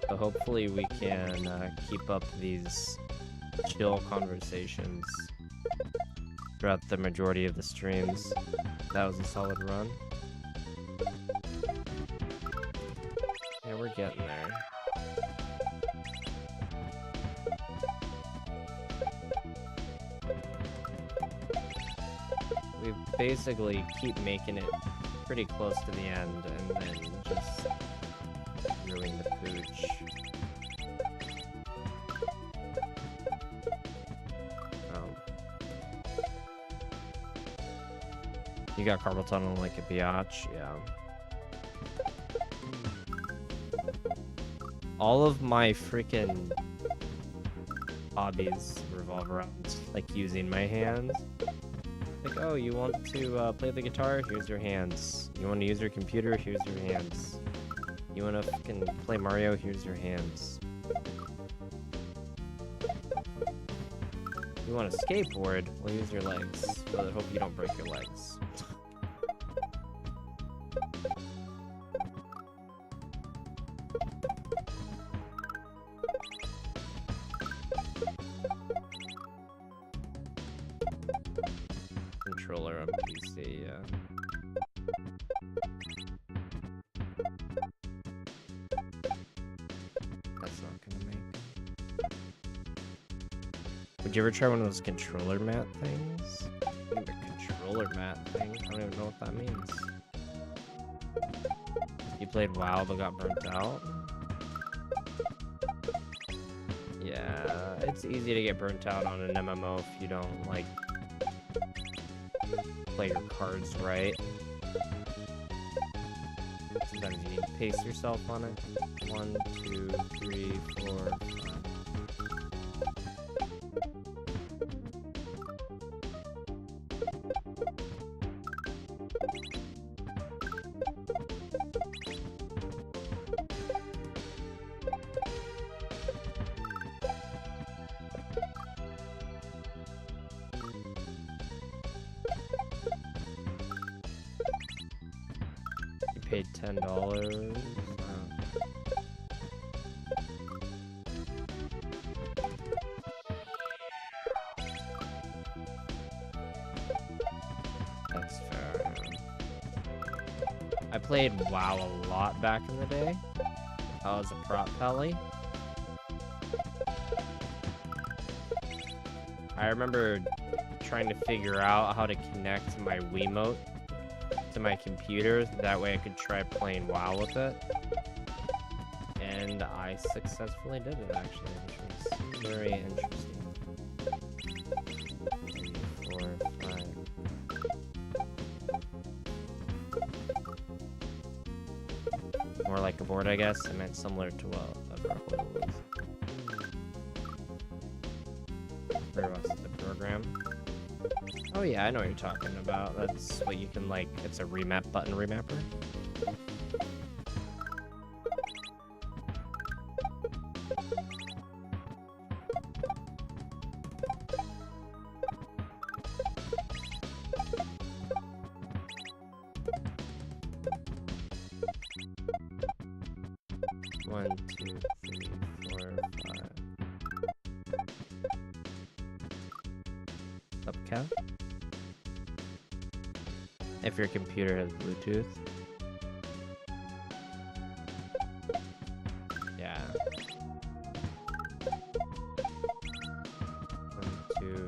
So hopefully we can keep up these chill conversations throughout the majority of the streams. That was a solid run. Yeah, we're getting there. We basically keep making it pretty close to the end and then just ruin the pooch. You got carpal tunnel like a biatch, yeah. All of my freaking hobbies revolve around like using my hands. Like, oh, you want to play the guitar? Here's your hands. You want to use your computer? Here's your hands. You want to fucking play Mario? Here's your hands. You want to skateboard? Well, use your legs. But I hope you don't break your legs. Controller on PC, yeah. That's not gonna make. Would you ever try one of those controller mat things? A controller mat thing? I don't even know what that means. You played WoW but got burnt out? Yeah, it's easy to get burnt out on an MMO if you don't, like, play your cards right. Sometimes you need to pace yourself on it. 1, 2, 3, 4, 5. Paid $10. That's fair. I played WoW a lot back in the day. I was a prop pelly. I remember trying to figure out how to connect my Wiimote to my computer, that way I could try playing WoW with it. And I successfully did it, actually, which was very interesting. 3, 4, 5. More like a board, I guess. I meant similar to a Brockwood was. Where was the program? Oh yeah, I know what you're talking about. That's what you can, like, it's a remap button remapper. One, two, three, 4, 5. Up, Kev? If your computer has Bluetooth. Yeah. 1, 2, 3.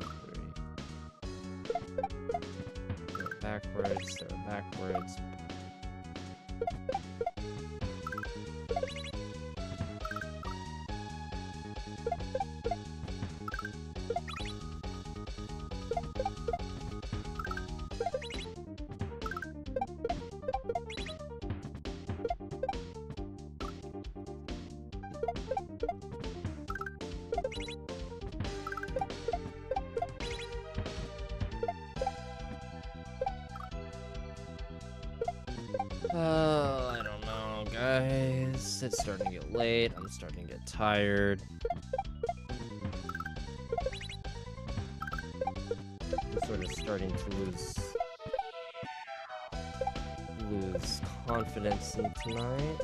Do it backwards, do it backwards. I don't know, guys. It's starting to get late. I'm starting to get tired. I'm sort of starting to lose confidence in tonight.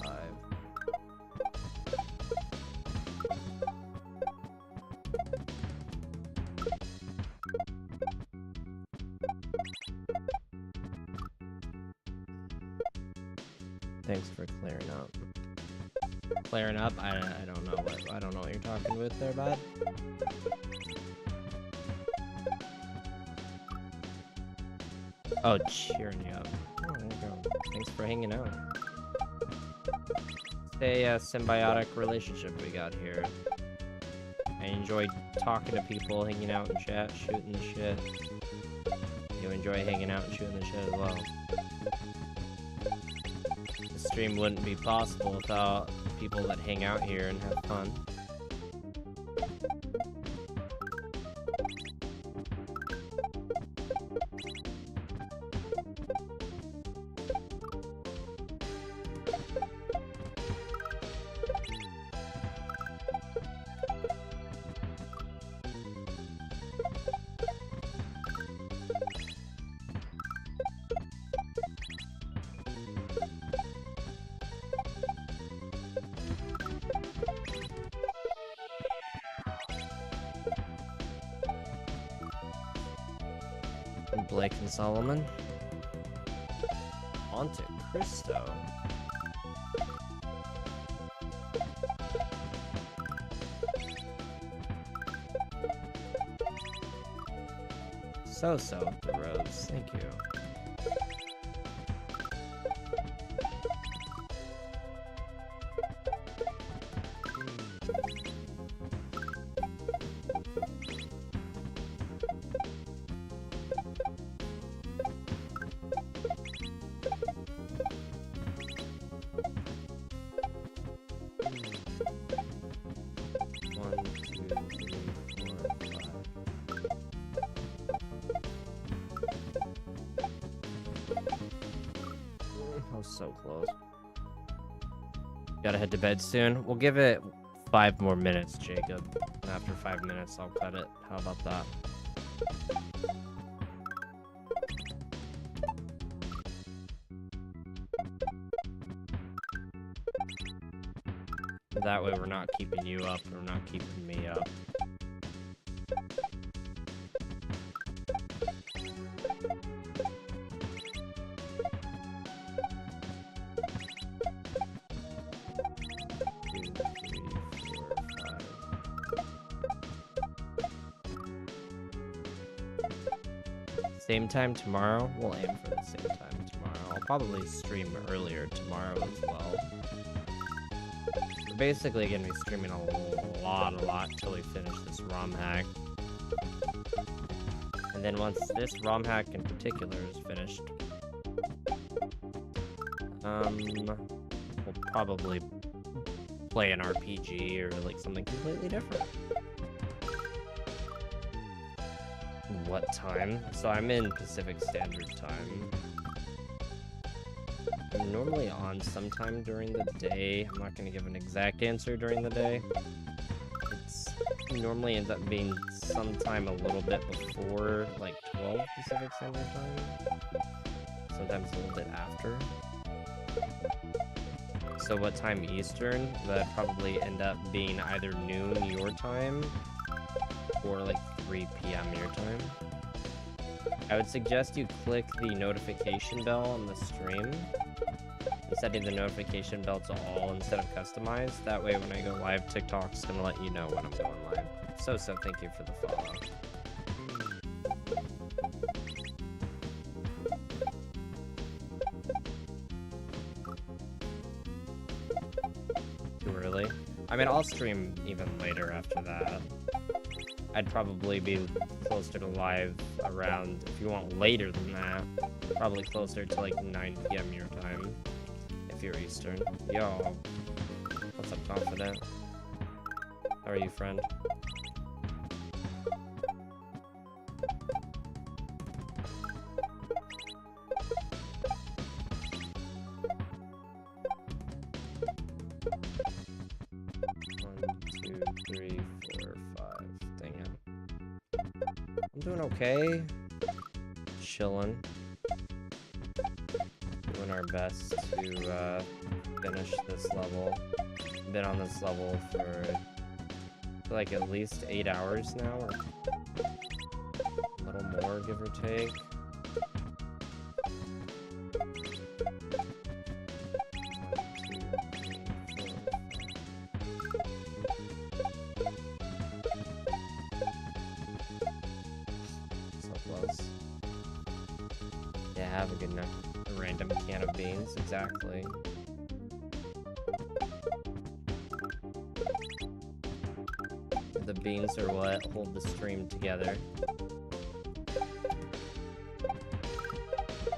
5. Thanks for clearing up. Clearing up? I don't know what you're talking with there, bud. Oh, cheering you up. Oh, there you go. Thanks for hanging out. It's a symbiotic relationship we got here. I enjoy talking to people, hanging out in chat, shooting the shit. You enjoy hanging out and shooting the shit as well. The stream wouldn't be possible without people that hang out here and have fun. Blake and Solomon. Monte Cristo. So with the rose. Thank you. So close. Gotta head to bed soon. We'll give it 5 more minutes, Jacob. And after 5 minutes, I'll cut it. How about that? That way we're not keeping you up, we're not keeping me up. Same time tomorrow? We'll aim for the same time tomorrow. I'll probably stream earlier tomorrow as well. We're basically gonna be streaming a lot till we finish this ROM hack. And then once this ROM hack in particular is finished, we'll probably play an RPG or like something completely different. What time? So I'm in Pacific Standard Time. I'm normally on sometime during the day. I'm not going to give an exact answer during the day. It normally ends up being sometime a little bit before, like 12 Pacific Standard Time. Sometimes a little bit after. So what time Eastern? That'd probably end up being either noon your time or like 3 p.m. your time. I would suggest you click the notification bell on the stream and setting the notification bell to all instead of customized. That way when I go live, TikTok's gonna let you know when I'm going live. So thank you for the follow. Too early? I mean, I'll stream even later after that. I'd probably be closer to live around, if you want later than that, probably closer to like 9 p.m. your time, if you're Eastern. Yo, what's up, Confident? How are you, friend? Doing okay. Chilling. Doing our best to finish this level. Been on this level for like at least 8 hours now, or a little more, give or take. Have a good night. A random can of beans, exactly. The beans are what hold the stream together.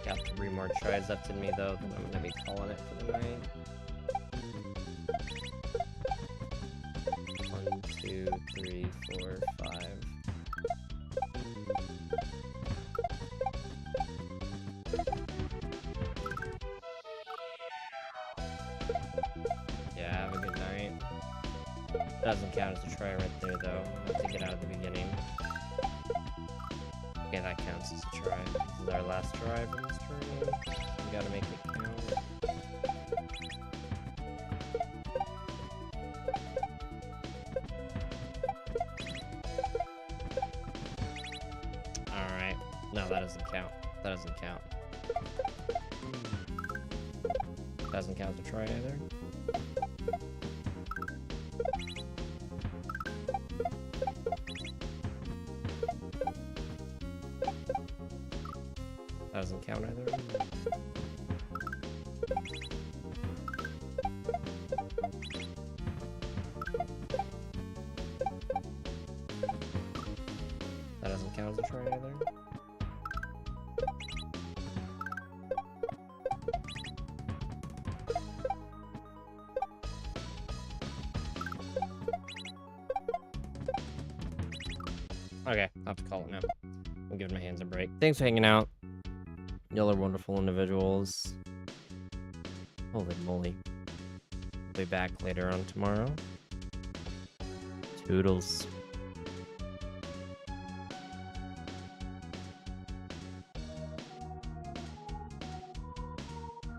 Got 3 more tries left in me though, then I'm gonna be calling it for the night. 1, 2, 3, 4, 5. Doesn't count as a try right there, though. I have to get out of the beginning. Okay, that counts as a try. This is our last try for this tournament. We gotta make it count. Alright. No, that doesn't count. That doesn't count. Doesn't count as a try either. Doesn't count either. That doesn't count as a try either. Okay, I'll have to call it now. I'm giving my hands a break. Thanks for hanging out. Y'all are wonderful individuals. Holy moly. I'll be back later on tomorrow. Toodles.